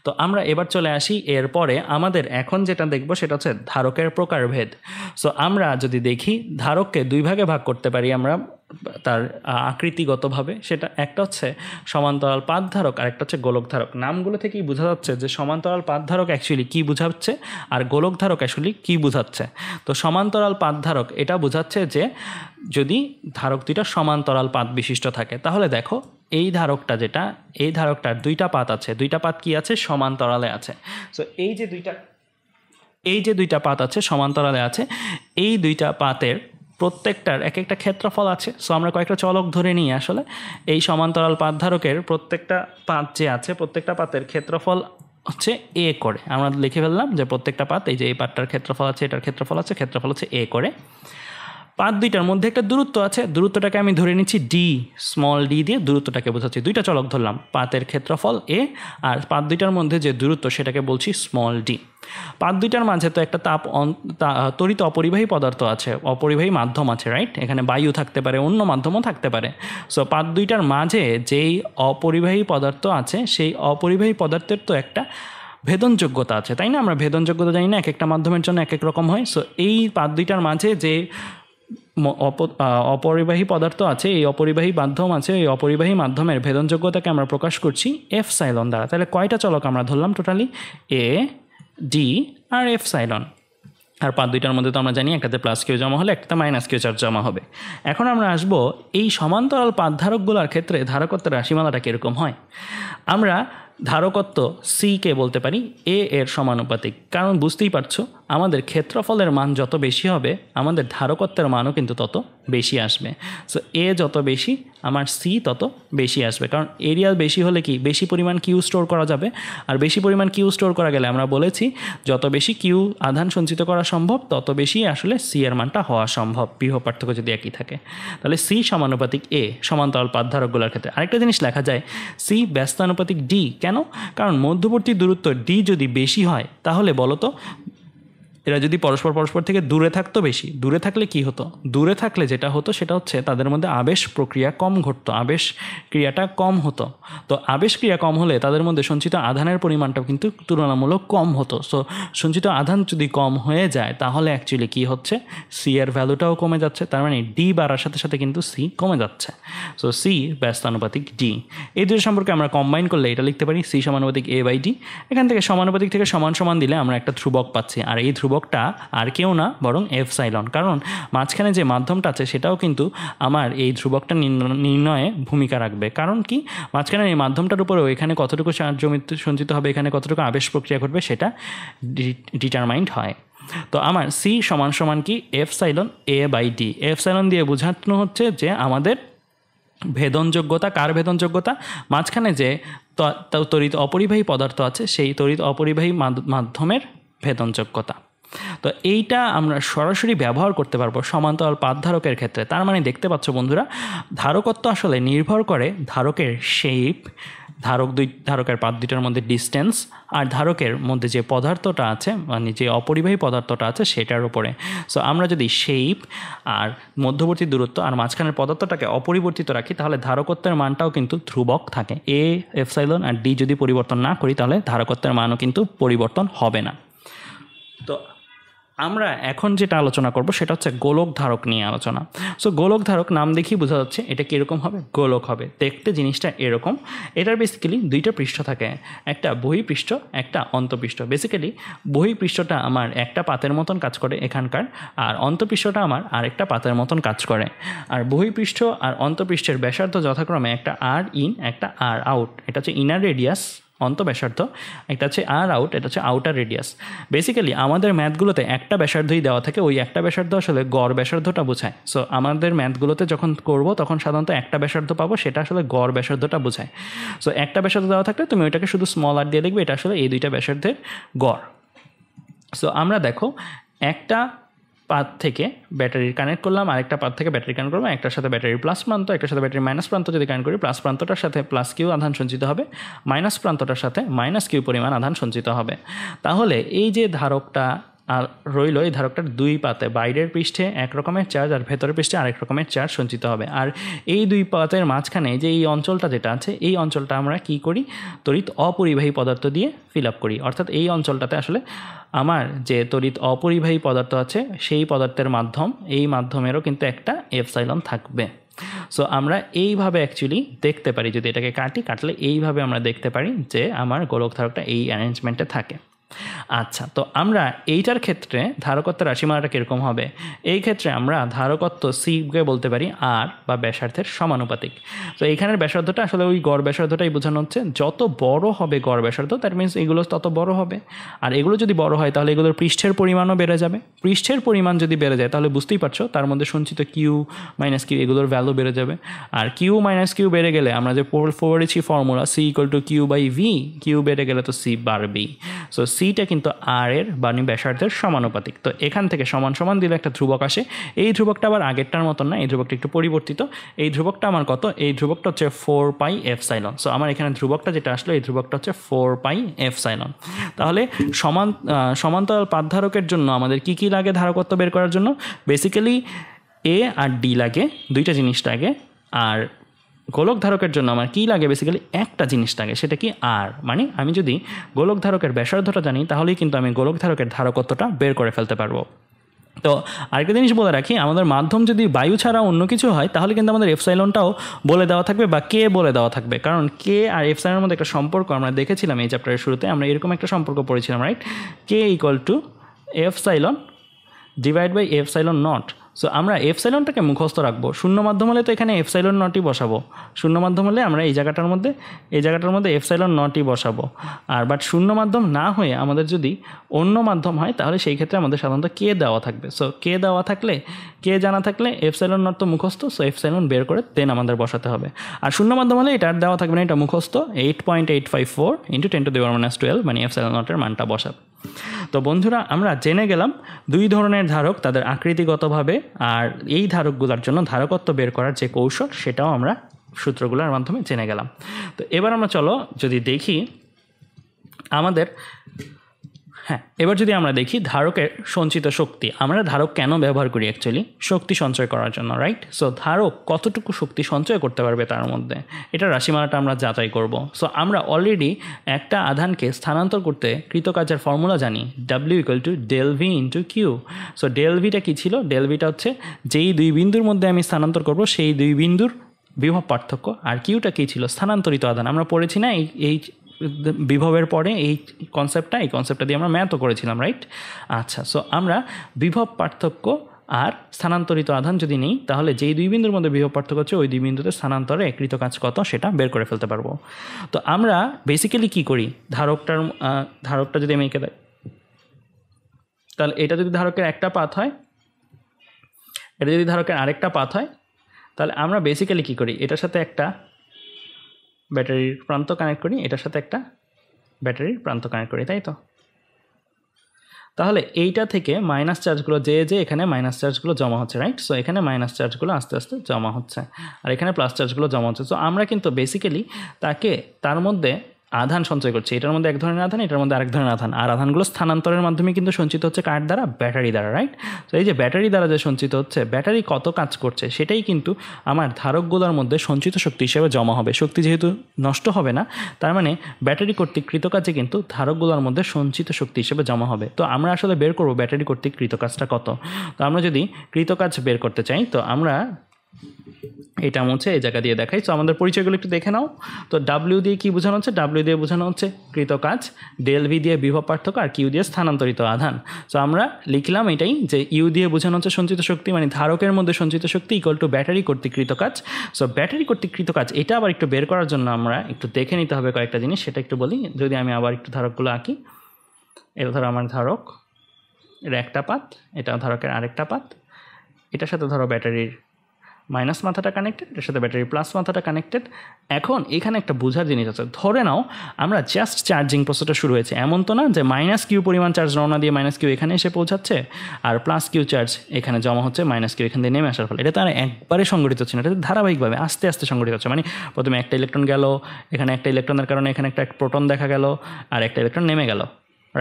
তো আমরা এবার চলে আসি এরপরে আমাদের এখন যেটা দেখব সেটা হচ্ছে ধারকের প্রকারভেদ। সো আমরা যদি দেখি ধারককে দুই ভাগে ভাগ করতে পারি আমরা তার আকৃতিগতভাবে। সেটা একটা হচ্ছে সমান্তরাল পাত ধারক আর একটা হচ্ছে গোলক ধারক। নামগুলো থেকেই বোঝা যাচ্ছে যে সমান্তরাল পাত ধারক অ্যাকচুয়ালি কী বোঝাচ্ছে আর গোলক ধারক অ্যাকচুয়ালি কী বোঝাচ্ছে। তো সমান্তরাল পাত ধারক এটা বোঝাচ্ছে যে যদি ধারক দুইটা সমান্তরাল পাত বিশিষ্ট থাকে, তাহলে দেখো এই ধারকটা যেটা, এই ধারকটার দুইটা পাত আছে। দুইটা পাত কি আছে? সমান্তরালে আছে। সো এই যে দুইটা পাত আছে সমান্তরালে আছে, এই দুইটা পাতের প্রত্যেকটার এক একটা ক্ষেত্রফল আছে। সো আমরা কয়েকটা চলক ধরে নিই আসলে এই সমান্তরাল পাত ধারকের প্রত্যেকটা পাত যে আছে, প্রত্যেকটা পাতের ক্ষেত্রফল হচ্ছে এ করে। আমরা লিখে ফেললাম যে প্রত্যেকটা পাত, এই যে এই পাতটার ক্ষেত্রফল আছে, এটার ক্ষেত্রফল আছে, ক্ষেত্রফল হচ্ছে এ করে। পাত দুইটার মধ্যে একটা দূরত্ব আছে, দূরত্বটাকে আমি ধরে নিচ্ছি ডি, স্মল ডি দিয়ে দূরত্বটাকে বোঝাচ্ছি। দুইটা চলক ধরলাম, পাতের ক্ষেত্রফল এ আর পাত দুইটার মধ্যে যে দূরত্ব সেটাকে বলছি স্মল ডি। পাত দুইটার মাঝে তো একটা তড়িৎ অপরিবাহী পদার্থ আছে, অপরিবাহী মাধ্যম আছে, রাইট? এখানে বায়ু থাকতে পারে, অন্য মাধ্যমও থাকতে পারে। সো পাত দুইটার মাঝে যেই অপরিবাহী পদার্থ আছে, সেই অপরিবাহী পদার্থের তো একটা ভেদনযোগ্যতা আছে, তাই না? আমরা ভেদনযোগ্যতা জানি না, এক একটা মাধ্যমের জন্য এক এক রকম হয়। সো এই পাত দুইটার মাঝে যে অপরিবাহী পদার্থ আছে, এই অপরিবাহী মাধ্যম আছে, এই অপরিবাহী মাধ্যমের ভেদনযোগ্যতাকে আমরা প্রকাশ করছি এফসাইলন দ্বারা। তাহলে কয়টা চলক আমরা ধরলাম টোটালি? এ, ডি আর এফসাইলন। আর পাত দুইটার মধ্যে তো আমরা জানি একটাতে প্লাস কিউ জমা হলে একটাতে মাইনাস কিউ চার্জ জমা হবে। এখন আমরা আসবো এই সমান্তরাল পাতধারকগুলোর ক্ষেত্রে ধারকত্বের রাশিমালাটা কীরকম হয়। আমরা ধারকত্ব সিকে বলতে পারি এ এর সমানুপাতিক, কারণ বুঝতেই পারছো আমাদের ক্ষেত্রফলের মান যত বেশি হবে আমাদের ধারকত্বের মানও কিন্তু তত বেশি আসবে। সো এ যত বেশি আমার সি তত বেশি আসবে, কারণ এরিয়া বেশি হলে কি বেশি পরিমাণ কিউ স্টোর করা যাবে, আর বেশি পরিমাণ কিউ স্টোর করা গেলে আমরা বলেছি যত বেশি কিউ আধান সঞ্চিত করা সম্ভব তত বেশি আসলে সি এর মানটা হওয়া সম্ভব, বিভব পার্থক্য যদি একই থাকে। তাহলে সি সমানুপাতিক এ সমান্তরাল পাতধারকগুলোর ক্ষেত্রে। আরেকটা জিনিস লেখা যায় সি ব্যস্তানুপাতিক ডি। কেন? কারণ মধ্যবর্তী দূরত্ব ডি যদি বেশি হয় তাহলে বলো তো এরা যদি পরস্পর থেকে দূরে থাকতো, বেশি দূরে থাকলে কি হতো? দূরে থাকলে যেটা হতো সেটা হচ্ছে তাদের মধ্যে আবেশ প্রক্রিয়া কম ঘটতো, আবেশ ক্রিয়াটা কম হতো। তো আবেশ ক্রিয়া কম হলে তাদের মধ্যে সঞ্চিত আধানের পরিমাণটাও কিন্তু তুলনামূলক কম হতো। সো সঞ্চিত আধান যদি কম হয়ে যায় তাহলে অ্যাকচুয়ালি কী হচ্ছে, সি এর ভ্যালুটাও কমে যাচ্ছে, তার মানে ডি বাড়ার সাথে সাথে কিন্তু সি কমে যাচ্ছে। সো সি ব্যস্তানুপাতিক ডি। এই দুটো সম্পর্কে আমরা কম্বাইন করলে এটা লিখতে পারি সি সমানুপাতিক এ বাই ডি। এখান থেকে সমানুপাতিক থেকে সমান সমান দিলে আমরা একটা ধ্রুবক পাচ্ছি, আর এই ধ্রুবকটা আর কেউ না বরং এফসাইলন, কারণ মাঝখানে যে মাধ্যমটা আছে সেটাও কিন্তু আমার এই ধ্রুবকটা নির্ণয়ে ভূমিকা রাখবে। কারণ কি, মাঝখানে এই মাধ্যমটার উপরেও এখানে কতটুকু সঞ্চিত হবে, এখানে কতটুকু আবেশ প্রক্রিয়া ঘটবে সেটা ডিটারমাইন্ড হয়। তো আমার সি সমান সমান কি epsilon A by D. Epsilon দিয়ে বোঝানো হচ্ছে যে আমাদের ভেদনযোগ্যতা, কার ভেদনযোগ্যতা? মাঝখানে যে তড়িৎ অপরিবাহী পদার্থ আছে সেই তড়িৎ অপরিবাহী মাধ্যমের ভেদনযোগ্যতা। তো এইটা আমরা সরাসরি ব্যবহার করতে পারবো সমান্তরাল পাতধারকের ক্ষেত্রে। তার মানে দেখতে পাচ্ছ বন্ধুরা, ধারকত্ব আসলে নির্ভর করে ধারকের শেপ, ধারকের পাত দুইটার মধ্যে ডিস্টেন্স, আর ধারকের মধ্যে যে পদার্থটা আছে মানে যে অপরিবাহী পদার্থটা আছে সেটার উপরে। সো আমরা যদি শেপ আর মধ্যবর্তী দূরত্ব আর মাঝখানের পদার্থটাকে অপরিবর্তিত রাখি তাহলে ধারকত্বের মানটাও কিন্তু ধ্রুবক থাকে। এ, এফসাইলন আর ডি যদি পরিবর্তন না করি তাহলে ধারকত্বের মানও কিন্তু পরিবর্তন হবে না। তো আমরা এখন যেটা আলোচনা করব সেটা হচ্ছে গোলক ধারক নিয়ে আলোচনা। সো গোলক ধারক নাম দেখেই বোঝা যাচ্ছে এটা কীরকম হবে, গোলক হবে। দেখতে জিনিসটা এরকম। এটার বেসিক্যালি দুইটা পৃষ্ঠ থাকে, একটা বহিঃপৃষ্ঠ একটা অন্তঃপৃষ্ঠ। বেসিক্যালি বহিঃপৃষ্ঠটা আমার একটা পাতের মতন কাজ করে এখানকার, আর অন্তঃপৃষ্ঠটা আমার আরেকটা পাতের মতন কাজ করে। আর বহিঃপৃষ্ঠ আর অন্তঃপৃষ্ঠের ব্যাসার্ধ যথাক্রমে একটা আর ইন একটা আর আউট। এটা হচ্ছে ইনার রেডিয়াস ব্যাসার্ধ, একটা হচ্ছে আর আউট, এটা হচ্ছে আউটার রেডিয়াস। বেসিক্যালি আমাদের ম্যাথগুলোতে একটা ব্যাসার্ধই দেওয়া থাকে, ওই একটা ব্যাসার্ধ আসলে গড় ব্যাসার্ধটা বোঝায়। সো আমাদের ম্যাথগুলোতে যখন করব তখন সাধারণত একটা ব্যাসার্ধ পাবো, সেটা আসলে গড় ব্যাসার্ধটা বোঝায়। সো একটা ব্যাসার্ধ দেওয়া থাকলে তুমি ওইটাকে শুধু স্মল আর দিয়ে লিখবে, এটা আসলে এই দুইটা ব্যাসার্ধের গড়। সো আমরা দেখো একটা পাত থেকে ব্যাটারি কানেক্ট করলাম, আরেকটা পাত থেকে ব্যাটারি কানেক্ট করলাম, একটার সাথে ব্যাটারির প্লাস প্রান্ত, একটার সাথে ব্যাটারির মাইনাস প্রান্ত যদি কানেক্ট করি, প্লাস প্রান্তটার সাথে প্লাস কিউ আধান সঞ্চিত হবে, মাইনাস প্রান্তটার সাথে মাইনাস কিউ পরিমাণ আধান সঞ্চিত হবে। তাহলে এই যে ধারকটা আর রইল, এই ধারকটার দুই পাতে বাইরের পৃষ্ঠে এক রকমের চার্জ আর ভেতরের পৃষ্ঠে আরেক রকমের চার্জ সঞ্চিত হবে। আর এই দুই পাতের মাঝখানে যে এই অঞ্চলটা যেটা আছে, এই অঞ্চলটা আমরা কি করি, তড়িৎ অপরিবাহী পদার্থ দিয়ে ফিল আপ করি। অর্থাৎ এই অঞ্চলটাতে আসলে আমার যে তড়িৎ অপরিবাহী পদার্থ আছে সেই পদার্থের মাধ্যম, এই মাধ্যমেরও কিন্তু একটা এফসাইলন থাকবে। সো আমরা এইভাবে অ্যাকচুয়ালি দেখতে পারি, যদি এটাকে কাটলে এইভাবে আমরা দেখতে পারি যে আমার গোলক ধারকটা এই অ্যারেঞ্জমেন্টে থাকে। আচ্ছা, তো আমরা এইটার ক্ষেত্রে ধারকত্বের রাশিমালাটা কীরকম হবে? এই ক্ষেত্রে আমরা ধারকত্ব সিকে বলতে পারি আর বা ব্যাসার্ধের সমানুপাতিক। তো এইখানের ব্যাসার্ধটা আসলে ওই গড় ব্যাসার্ধটাই বোঝানো হচ্ছে। যত বড় হবে গড় ব্যাসার্ধ দ্যাট মিনস এগুলো তত বড় হবে, আর এগুলো যদি বড় হয় তাহলে এগুলোর পৃষ্ঠের পরিমাণও বেড়ে যাবে। পৃষ্ঠের পরিমাণ যদি বেড়ে যায় তাহলে বুঝতেই পারছো তার মধ্যে সঞ্চিত কিউ মাইনাস কিউ এগুলোর ভ্যালু বেড়ে যাবে। আর কিউ মাইনাস কিউ বেড়ে গেলে আমরা যে পড়েছি formula C equal to Q by V, Q বেড়ে গেলে তো সি বাড়বেই। সো সিটা কিন্তু আর এর বানি ব্যাসার্ধের সমানুপাতিক। তো এখান থেকে সমান সমান দিলে একটা ধ্রুবক আসে। এই ধ্রুবকটা আবার আগেরটার মতন না, এই ধ্রুবকটা একটু পরিবর্তিত। এই ধ্রুবকটা আমার কত? এই ধ্রুবকটা হচ্ছে 4 পাই এফসাইলন। সো আমার এখানে ধ্রুবকটা যেটা আসলো এই ধ্রুবকটা হচ্ছে 4 পাই এফসাইলন। তাহলে সমান্তরাল পাতধারকের জন্য আমাদের কি কি লাগে ধারকত্ব বের করার জন্য? বেসিক্যালি এ আর ডি লাগে, দুইটা জিনিস লাগে। আর গোলক ধারকের জন্য আমার কী লাগে? বেসিক্যালি একটা জিনিস লাগে, সেটা কি আর। মানে আমি যদি গোলক ধারকের ব্যাসার্ধটা জানি তাহলেই কিন্তু আমি গোলক ধারকের ধারকত্বটা বের করে ফেলতে পারবো। তো আরেকটা জিনিস বলে রাখি, আমাদের মাধ্যম যদি বায়ু ছাড়া অন্য কিছু হয় তাহলে কিন্তু আমাদের এফসাইলনটাও বলে দেওয়া থাকবে বা কে বলে দেওয়া থাকবে, কারণ কে আর এফসাইলনের মধ্যে একটা সম্পর্ক আমরা দেখেছিলাম এই চ্যাপ্টারের শুরুতে, আমরা এরকম একটা সম্পর্ক পড়েছিলাম, right? K equal to epsilon divide by epsilon naught. So আমরা এফসাইলনটাকে মুখস্থ রাখবো, শূন্য মাধ্যম হলে তো এখানে এফসাইলন নটই বসাবো, শূন্য মাধ্যম হলে আমরা এই জায়গাটার মধ্যে এফসাইলন নটই বসাবো। আর বাট শূন্য মাধ্যম না হয়ে আমাদের যদি অন্য মাধ্যম হয় তাহলে সেই ক্ষেত্রে আমাদের সাধারণত কে দেওয়া থাকবে। সো কে দেওয়া থাকলে, কে জানা থাকলে এফসাইলন নট তো মুখস্থ, সো এফসাইলন বের করে দেন আমাদের বসাতে হবে। আর শূন্য মাধ্যম হলে এটা আর দেওয়া থাকবে না, এটা মুখস্থ 8.854 ইন্টু 10⁻12 মানে এফসাইলন নটের মানটা বসাবে। তো বন্ধুরা, আমরা জেনে গেলাম দুই ধরনের ধারক, তাদের আকৃতিগতভাবে আর এই ধারকগুলোর জন্য ধারকত্ব বের করার যে কৌশল সেটাও আমরা সূত্রগুলোর মাধ্যমে জেনে গেলাম। তো এবার আমরা চলো যদি দেখি আমাদের এবার যদি আমরা দেখি ধারকের সঞ্চিত শক্তি, আমরা ধারক কেন ব্যবহার করি? অ্যাকচুয়ালি শক্তি সঞ্চয় করার জন্য, রাইট? সো ধারক কতটুকু শক্তি সঞ্চয় করতে পারবে তার মধ্যে, এটা রাশিমালাটা আমরা যাচাই করব। সো আমরা অলরেডি একটা আধানকে স্থানান্তর করতে কৃতকাজের ফর্মুলা জানি, W = del V × Q। So del Vটা কী ছিল? del Vটা হচ্ছে যেই দুই বিন্দুর মধ্যে আমি স্থানান্তর করব সেই দুই বিন্দুর বিভব পার্থক্য, আর কিউটা কী ছিল? স্থানান্তরিত আধান। আমরা পড়েছি না এই বিভবের পরে এই কনসেপ্টটা দিয়ে আমরা ম্যাথও করেছিলাম, রাইট? আচ্ছা, সো আমরা বিভব পার্থক্য আর স্থানান্তরিত আধান যদি নেই তাহলে যেই দুই বিন্দুর মধ্যে বিভব পার্থক্য হচ্ছে ওই দুই বিন্দুতে স্থানান্তরে কৃত কাজ কত সেটা বের করে ফেলতে পারবো। তো আমরা বেসিক্যালি কী করি, ধারকটা যদি আমি এঁকে দেয় তাহলে এটা যদি ধারকের একটা পাত হয়, এটা যদি ধারকের আরেকটা পাত হয়, তাহলে আমরা বেসিক্যালি কী করি, এটার সাথে একটা ব্যাটারির প্রান্ত কানেক্ট করি, এটার সাথে একটা ব্যাটারির প্রান্ত কানেক্ট করি, তাই তো? তাহলে এইটা থেকে মাইনাস চার্জগুলো যে এখানে মাইনাস চার্জগুলো জমা হচ্ছে, রাইট? সো এখানে মাইনাস চার্জগুলো আস্তে আস্তে জমা হচ্ছে আর এখানে প্লাস চার্জগুলো জমা হচ্ছে। সো আমরা কিন্তু বেসিক্যালি তার মধ্যে আধান সঞ্চয় করছে, এটার মধ্যে এক ধরনের আধান, এটার মধ্যে আরেক ধরনের আধান, আর আধানগুলো স্থানান্তরের মাধ্যমে কিন্তু সঞ্চিত হচ্ছে কার দ্বারা? ব্যাটারি দ্বারা, রাইট? তো এই যে ব্যাটারি দ্বারা যে সঞ্চিত হচ্ছে, ব্যাটারি কত কাজ করছে সেটাই কিন্তু আমার ধারকগুলোর মধ্যে সঞ্চিত শক্তি হিসেবে জমা হবে। শক্তি যেহেতু নষ্ট হবে না, তার মানে ব্যাটারি কর্তৃক কৃতকাজে কিন্তু ধারকগুলোর মধ্যে সঞ্চিত শক্তি হিসেবে জমা হবে। তো আমরা আসলে বের করব ব্যাটারি কর্তৃক কৃতকাজটা কত। তো আমরা যদি কৃতকাজ বের করতে চাই তো আমরা এটা মুছে এই জায়গা দিয়ে দেখাই। সো আমাদের পরিচয়গুলো একটু দেখে নাও। তো ডাব্লিউ দিয়ে কী বোঝানো হচ্ছে? ডাব্লিউ দিয়ে বোঝানো হচ্ছে কৃতকাজ, del V দিয়ে বিভব পার্থক্য, আর কিউ দিয়ে স্থানান্তরিত আধান। সো আমরা লিখলাম এটাই যে ইউ দিয়ে বোঝানো হচ্ছে সঞ্চিত শক্তি, মানে ধারকের মধ্যে সঞ্চিত শক্তি ইকুয়াল টু ব্যাটারি কর্তৃক কৃতকাজ। সো ব্যাটারি কর্তৃক কৃতকাজ এটা আবার একটু বের করার জন্য আমরা একটু দেখে নিতে হবে কয়েকটা জিনিস, সেটা একটু বলি। যদি আমি আবার একটু ধারকগুলো আঁকি, এটা ধরো আমার ধারক, এটা একটা পাত, এটা ধারকের আরেকটা পাত, এটার সাথে ধরো ব্যাটারির মাইনাস মাথাটা কানেক্টেড, এটার সাথে ব্যাটারির প্লাস মাথাটা কানেক্টেড। এখন এখানে একটা বোঝার জিনিস আছে, ধরে নাও আমরা জাস্ট চার্জিং প্রসেসটা শুরু হয়েছে, এমন তো না যে মাইনাস কিউ পরিমাণ চার্জ রওনা দিয়ে মাইনাস কিউ এখানে এসে পৌঁছাচ্ছে আর প্লাস কিউ চার্জ এখানে জমা হচ্ছে মাইনাস কিউ এখান দিয়ে নেমে আসার ফলে। এটা তো আর একবারে সংগঠিত হচ্ছে না, এটা ধারাবাহিকভাবে আস্তে আস্তে সংগঠিত হচ্ছে। মানে প্রথমে একটা ইলেকট্রন গেল, এখানে একটা ইলেকট্রনের কারণে এখানে একটা প্রোটন দেখা গেল আর একটা ইলেকট্রন নেমে গেল,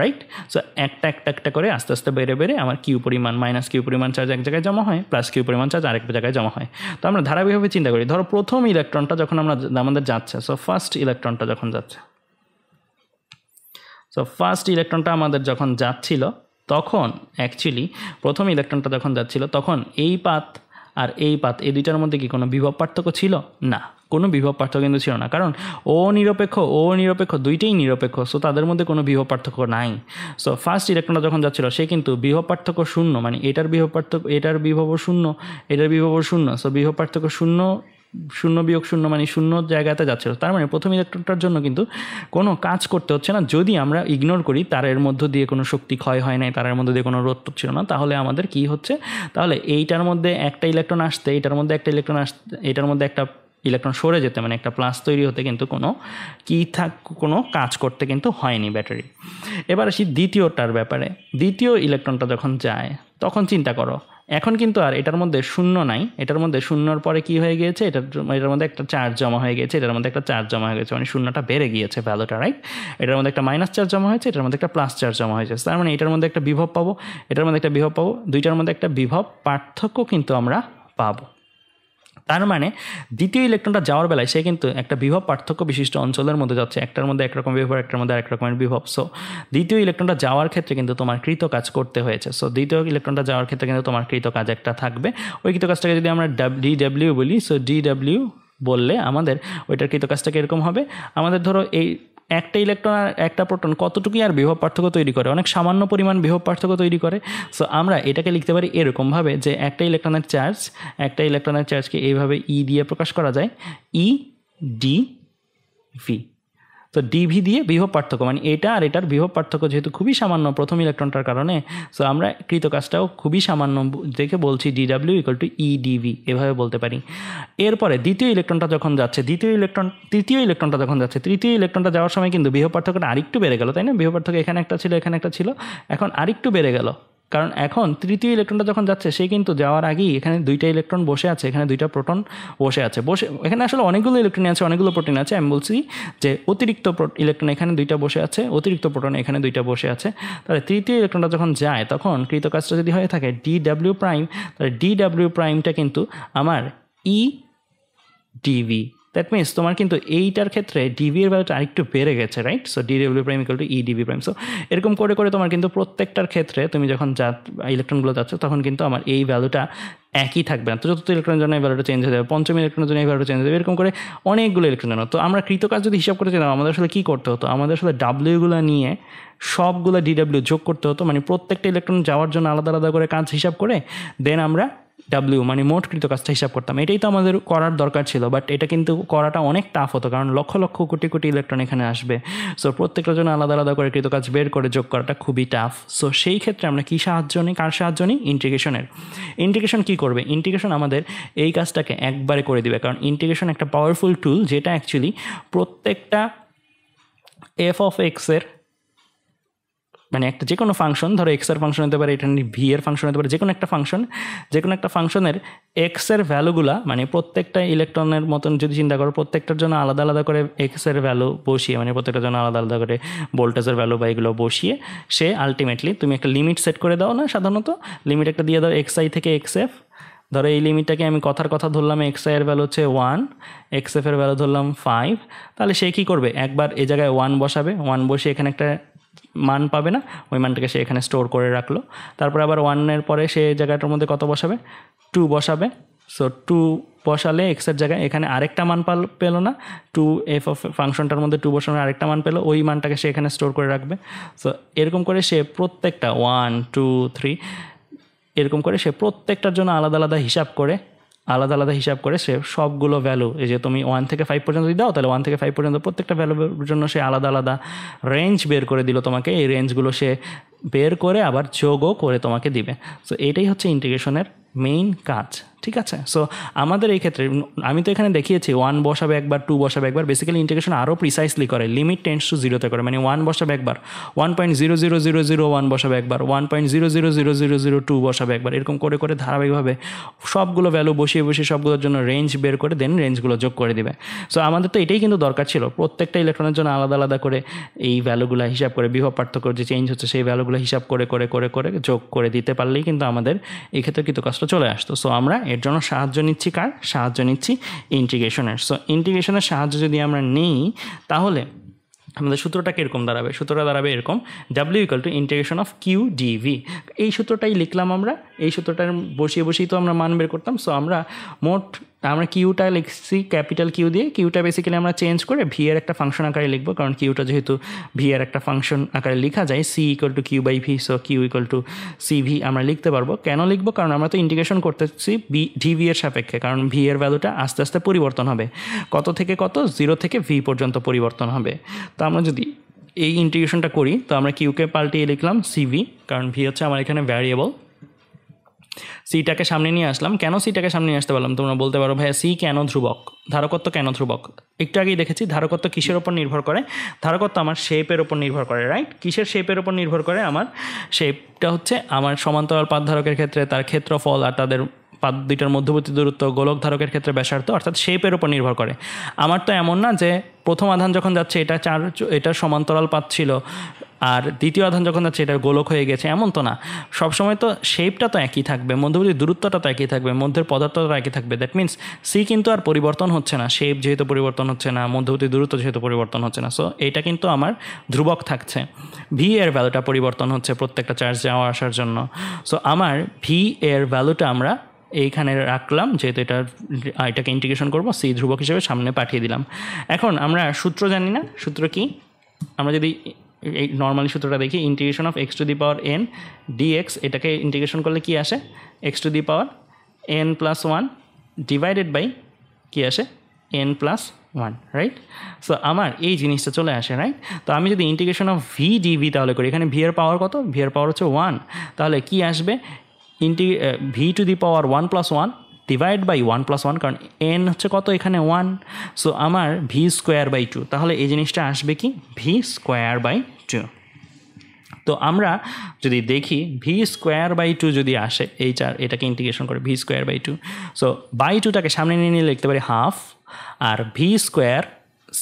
রাইট? সো একটা করে আস্তে আস্তে বেড়ে আমার কিউ পরিমাণ, মাইনাস কিউ পরিমাণ চার্জ এক জায়গায় জমা হয়, প্লাস কিউ পরিমাণ চার্জ আরেক জায়গায় জমা হয়। তো আমরা ধারাবাহিকভাবে চিন্তা করি, ধরো প্রথম ইলেকট্রনটা যখন আমাদের যাচ্ছে, সো ফার্স্ট ইলেকট্রনটা যখন যাচ্ছে, সো ফার্স্ট ইলেকট্রনটা আমাদের যখন যাচ্ছিল তখন অ্যাকচুয়ালি প্রথম ইলেকট্রনটা যখন যাচ্ছিল তখন এই পাত আর এই পাত এই দুইটার মধ্যে কি কোনো বিভব পার্থক্য ছিল? না, কোনো বিভব পার্থক্য কিন্তু ছিল না, কারণ ও নিরপেক্ষ দুইটাই নিরপেক্ষ। সো তাদের মধ্যে কোনো বিভব পার্থক্য নাই। সো ফার্স্ট ইলেকট্রনটা যখন যাচ্ছিল সে কিন্তু বিভব পার্থক্য শূন্য, মানে এটার বিভব পার্থক্য, এটার বিভবও শূন্য, এটার বিভবও শূন্য। সো বিভব পার্থক্য শূন্য, শূন্য বিয়োগ শূন্য মানে শূন্য জায়গাতে যাচ্ছিল। তার মানে প্রথম ইলেকট্রনটার জন্য কিন্তু কোনো কাজ করতে হচ্ছে না। যদি আমরা ইগনোর করি তারের মধ্য দিয়ে কোনো শক্তি ক্ষয় হয় নাই, তারের মধ্যে দিয়ে কোনো রোধ ছিল না, তাহলে আমাদের কি হচ্ছে? তাহলে এইটার মধ্যে একটা ইলেকট্রন আসতে, এটার মধ্যে একটা ইলেকট্রন আসতে, এটার মধ্যে একটা ইলেকট্রন সরে যেতে, মানে একটা প্লাস তৈরি হতে কিন্তু কোনো কাজ করতে কিন্তু হয়নি ব্যাটারি। এবার আসি দ্বিতীয়টার ব্যাপারে। দ্বিতীয় ইলেকট্রনটা যখন যায় তখন চিন্তা করো, এখন কিন্তু আর এটার মধ্যে শূন্য নাই, এটার মধ্যে শূন্যর পরে কি হয়ে গিয়েছে? এটার মধ্যে একটা চার্জ জমা হয়ে গিয়েছে, এটার মধ্যে একটা চার্জ জমা হয়ে গেছে, মানে শূন্যটা বেড়ে গিয়েছে ভ্যালুটা, রাইট? এটার মধ্যে একটা মাইনাস চার্জ জমা হয়েছে, এটার মধ্যে একটা প্লাস চার্জ জমা হয়েছে। তার মানে এটার মধ্যে একটা বিভব পাবো, এটার মধ্যে একটা বিভব পাবো, দুইটার মধ্যে একটা বিভব পার্থক্য কিন্তু আমরা পাবো। তার মানে দ্বিতীয় ইলেকট্রনটা যাওয়ার বেলায় সে কিন্তু একটা বিভব পার্থক্য বিশিষ্ট অঞ্চলের মধ্যে যাচ্ছে, একটার মধ্যে একরকম বিভব, একটার মধ্যে আরেক রকমের বিভব। সো দ্বিতীয় ইলেকট্রনটা যাওয়ার ক্ষেত্রে কিন্তু তোমার কৃত কাজ করতে হয়েছে। সো দ্বিতীয় ইলেকট্রনটা যাওয়ার ক্ষেত্রে কিন্তু তোমার কৃত কাজ একটা থাকবে। ওই কৃত কাজটাকে যদি আমরা DW বলি, সো DW বললে আমাদের ওইটার কৃত কাজটাকে এরকম হবে, আমাদের ধরো এই একটা ইলেকট্রন আর একটা প্রোটন কতটুকুই আর বিভব পার্থক্য তৈরি করে, অনেক সামান্য পরিমাণ বিভব পার্থক্য তৈরি করে। সো আমরা এটাকে লিখতে পারি এরকমভাবে যে একটা ইলেকট্রনের চার্জকে এইভাবে ই দিয়ে প্রকাশ করা যায়, EdV। তো ডিভি দিয়ে বিভব পার্থক্য, মানে এটা আর এটার বিভব পার্থক্য যেহেতু খুবই সামান্য প্রথম ইলেকট্রনটার কারণে, সো আমরা কৃত কাজটাও খুবই সামান্য দেখে বলছি DW = EdV, এভাবে বলতে পারি। এরপরে তৃতীয় ইলেকট্রনটা যখন যাচ্ছে, তৃতীয় ইলেকট্রনটা যাওয়ার সময় কিন্তু বিভব পার্থক্যটা আরেকটু বেড়ে গেল, তাই না? বিভব পার্থক্য এখানে একটা ছিল, এখানে একটা ছিল, এখন আরেকটু বেড়ে গেল, কারণ এখন তৃতীয় ইলেকট্রনটা যখন যাচ্ছে সে কিন্তু যাওয়ার আগেই এখানে দুইটা ইলেকট্রন বসে আছে, এখানে দুইটা প্রোটন বসে আছে, এখানে আসলে অনেকগুলো ইলেকট্রন আছে, অনেকগুলো প্রোটিন আছে। আমি বলছি যে অতিরিক্ত ইলেকট্রন এখানে দুইটা বসে আছে, অতিরিক্ত প্রোটন এখানে দুইটা বসে আছে। তাহলে তৃতীয় ইলেকট্রনটা যখন যায় তখন কৃত কাজটা যদি হয়ে থাকে DW', তাহলে DW'টা কিন্তু আমার EdV। দ্যাট মিনস তোমার কিন্তু এইটার ক্ষেত্রে ডিভি এর ভ্যালুটা আরেকটু বেড়ে গেছে, right? So DW' = EdV'। So এরকম করে করে তোমার কিন্তু প্রত্যেকটার ক্ষেত্রে তুমি যখন ইলেকট্রনগুলো যাচ্ছ তখন কিন্তু আমার এই ভ্যালুটা একই থাকবে না। তো চতুর্থ ইলেকট্রনের জন্য এই ভ্যালুটা চেঞ্জ হয়ে যাবে, পঞ্চম ইলেকট্রনের জন্য এই ভ্যালুটা চেঞ্জ হয়ে যাবে, এরকম করে অনেকগুলো ইলেকট্রন জন্য। তো আমরা কৃতকাজ যদি হিসাব করতে চাইতাম আমাদের আসলে কী করতে হতো, আমাদের আসলে ডাব্লিউগুলো নিয়ে সবগুলো DW যোগ করতে হতো, মানে প্রত্যেকটা ইলেকট্রন যাওয়ার জন্য আলাদা আলাদা করে কাজ হিসাব করে দেন আমরা W মানে মোট কৃত কাজটা হিসাব করতাম। এটাই তো আমাদের করার দরকার ছিল, বাট এটা কিন্তু করাটা অনেক টাফ হতো, কারণ লক্ষ লক্ষ কোটি কোটি ইলেকট্রন এখানে আসবে। সো প্রত্যেকটার জন্য আলাদা আলাদা করে কৃত কাজ বের করে যোগ করাটা খুবই টাফ। সো সেই ক্ষেত্রে আমরা কী সাহায্য নিই, কার সাহায্য নিই? ইন্টিগ্রেশনের। ইন্টিগ্রেশন কী করবে? ইন্টিগ্রেশন আমাদের এই কাজটাকে একবারে করে দিবে, কারণ ইন্টিগ্রেশন একটা পাওয়ারফুল টুল যেটা অ্যাকচুয়ালি প্রত্যেকটা f(x) এর মানে একটা যে কোনো ফাংশন, ধরো x এর ফাংশন হতে পারে, এটা v এর ফাংশন হতে পারে, যে কোনো একটা ফাংশনের x এর ভ্যালুগুলা, মানে প্রত্যেকটা ইলেকট্রনের মতন যদি চিন্তা করো, প্রত্যেকটার জন্য আলাদা আলাদা করে x এর ভ্যালু বসিয়ে, মানে প্রত্যেকটার জন্য আলাদা আলাদা করে ভোল্টেজের ভ্যালু বা এগুলো বসিয়ে সে আলটিমেটলি তুমি একটা লিমিট সেট করে দাও না, সাধারণত লিমিট একটা দিয়ে দাও xi থেকে xf। ধরো এই লিমিটটাকে আমি কথা ধরলাম, xi এর ভ্যালু হচ্ছে 1, xf এর ভ্যালু ধরলাম 5, তাহলে সে কী করবে, একবার এই জায়গায় 1 বসাবে, 1 বসিয়ে এখানে একটা মান পাবে না, ওই মানটাকে সে এখানে স্টোর করে রাখলো। তারপর আবার 1-এর পরে সে জায়গাটার মধ্যে কত বসাবে, 2 বসাবে। সো 2 বসালে এক্সের জায়গায় এখানে আরেকটা মান পেলো না, 2 ফাংশনটার মধ্যে 2 বসানোর আরেকটা মান পেলো, ওই মানটাকে সে এখানে স্টোর করে রাখবে। সো এরকম করে সে প্রত্যেকটা 1, 2, 3 এরকম করে সে প্রত্যেকটার জন্য আলাদা আলাদা হিসাব করে সে সবগুলো ভ্যালু, এই যে তুমি 1 থেকে 5 পর্যন্ত দাও, তাহলে 1 থেকে 5 পর্যন্ত প্রত্যেকটা ভ্যালুর জন্য সে আলাদা আলাদা রেঞ্জ বের করে দিল তোমাকে। এই রেঞ্জগুলো সে বের করে আবার যোগও করে তোমাকে দিবে। সো এটাই হচ্ছে ইন্টিগ্রেশনের মেইন কাজ, ঠিক আছে? সো আমাদের এই ক্ষেত্রে আমি তো এখানে দেখিয়েছি 1 বসাবে একবার, 2 বসাবে একবার। বেসিক্যালি ইন্টিগ্রেশন আরও প্রিসাইসলি করে, লিমিট টেন্ডস টু 0-তে করে, মানে 1 বসাবে একবার, 1.00001 বসাবে একবার, 1.0000002 বসাবে একবার, এরকম করে করে ধারাবাহিকভাবে সবগুলো ভ্যালু বসিয়ে সবগুলোর জন্য রেঞ্জ বের করে দেন রেঞ্জগুলো যোগ করে দিবে। সো আমাদের তো এটাই কিন্তু দরকার ছিল, প্রত্যেকটা ইলেকট্রনের জন্য আলাদা আলাদা করে এই ভ্যালুগুলো হিসাব করে, বিভব পার্থক্য যে চেঞ্জ হচ্ছে সেই ভ্যালুগুলো হিসাব করে করে করে করে যোগ করে দিতে পারলেই কিন্তু আমাদের এই ক্ষেত্রে কৃত কাজটা চলে আসতো। সো আমরা এর জন্য সাহায্য নিচ্ছি কার? সাহায্য নিচ্ছি ইন্টিগ্রেশনের। সো ইন্টিগ্রেশনের সাহায্য যদি আমরা নিই তাহলে আমাদের সূত্রটা কীরকম দাঁড়াবে? সূত্রটা দাঁড়াবে এরকম, W = integration of Q dV। এই সূত্রটাই লিখলাম আমরা, এই সূত্রটার বসিয়েই তো আমরা মান বের করতাম। সো আমরা কিউটা লিখছি ক্যাপিটাল কিউ দিয়ে, কিউটা বেসিক্যালি আমরা চেঞ্জ করে ভি এর একটা ফাংশন আকারে লিখবো, কারণ কিউটা যেহেতু ভি এর একটা ফাংশন আকারে লেখা যায়, C = Q/V। So Q = CV আমরা লিখতে পারবো। কেন লিখবো? কারণ আমরা তো ইন্টিগ্রেশন করতেছি dV এর সাপেক্ষে, কারণ ভি এর ভ্যালুটা আস্তে আস্তে পরিবর্তন হবে, কত থেকে কত, 0 থেকে V পর্যন্ত পরিবর্তন হবে। তো আমরা যদি এই ইন্টিগ্রেশনটা করি তো আমরা কিউকে পাল্টিয়ে লিখলাম CV, কারণ ভি হচ্ছে আমার এখানে ভ্যারিয়েবল। সিটাকে সামনে নিয়ে আসলাম। কেন সিটাকে সামনে নিয়ে আসতে পারলাম? তোমরা বলতে পারো ভাইয়া সি কেন ধ্রুবক, ধারকত্ব কেন ধ্রুবক? একটু আগেই দেখেছি ধারকত্ব কিসের ওপর নির্ভর করে? ধারকত্ব আমার শেপের ওপর নির্ভর করে, রাইট? কিসের শেপের ওপর নির্ভর করে? আমার শেপটা হচ্ছে আমার সমান্তরাল পাত ধারকের ক্ষেত্রে তার ক্ষেত্রফল আর তাদের পাত দুইটার মধ্যবর্তী দূরত্ব, গোলক ধারকের ক্ষেত্রে ব্যাসার্ধ, অর্থাৎ শেপের ওপর নির্ভর করে। আমার তো এমন না যে প্রথম আধান যখন যাচ্ছে এটা এটার সমান্তরাল পাত ছিল আর দ্বিতীয় আধান যখন যাচ্ছে এটা গোলক হয়ে গেছে, এমন তো না। সবসময় তো শেপটা তো একই থাকবে, মধ্যবর্তী দূরত্বটা তো একই থাকবে, মধ্যের পদার্থটা একই থাকবে। দ্যাট মিনস সি কিন্তু আর পরিবর্তন হচ্ছে না, শেপ যেহেতু পরিবর্তন হচ্ছে না, মধ্যবর্তী দূরত্ব যেহেতু পরিবর্তন হচ্ছে না, সো এটা কিন্তু আমার ধ্রুবক থাকছে। ভি এর ভ্যালুটা পরিবর্তন হচ্ছে প্রত্যেকটা চার্জ যাওয়া আসার জন্য। সো আমার ভি এর ভ্যালুটা আমরা এইখানে রাখলাম, যেহেতু এটাকে ইন্টিগ্রেশন করবো, সি ধ্রুবক হিসেবে সামনে পাঠিয়ে দিলাম। এখন আমরা সূত্র জানি না, সূত্র কি? আমরা যদি এই নর্মালি সূত্রটা দেখি, integration of X to the power N DX, এটাকে ইন্টিগ্রেশন করলে কি আসে? X to the power N plus one divided by কী আসে? N plus one, right? So আমার এই জিনিসটা চলে আসে, রাইট? তো আমি যদি ইন্টিগ্রেশন অফ ভি ডিভি তাহলে করি, এখানে ভি এর পাওয়ার কত? ভি এর পাওয়ার হচ্ছে ওয়ান, তাহলে কি আসবে? V to the power one plus one divide by one plus one, কারণ এন হচ্ছে কত এখানে? ওয়ান। সো আমার ভি স্কোয়ার বাই টু, তাহলে এই জিনিসটা আসবে কি? V square by two. তো আমরা যদি দেখি ভি স্কোয়ার বাই টু যদি আসে, এটাকে ইন্টিগ্রেশন করে V square by two, so by টুটাকে সামনে নিয়ে নিয়ে লিখতে পারি হাফ, আর ভি স্কোয়ার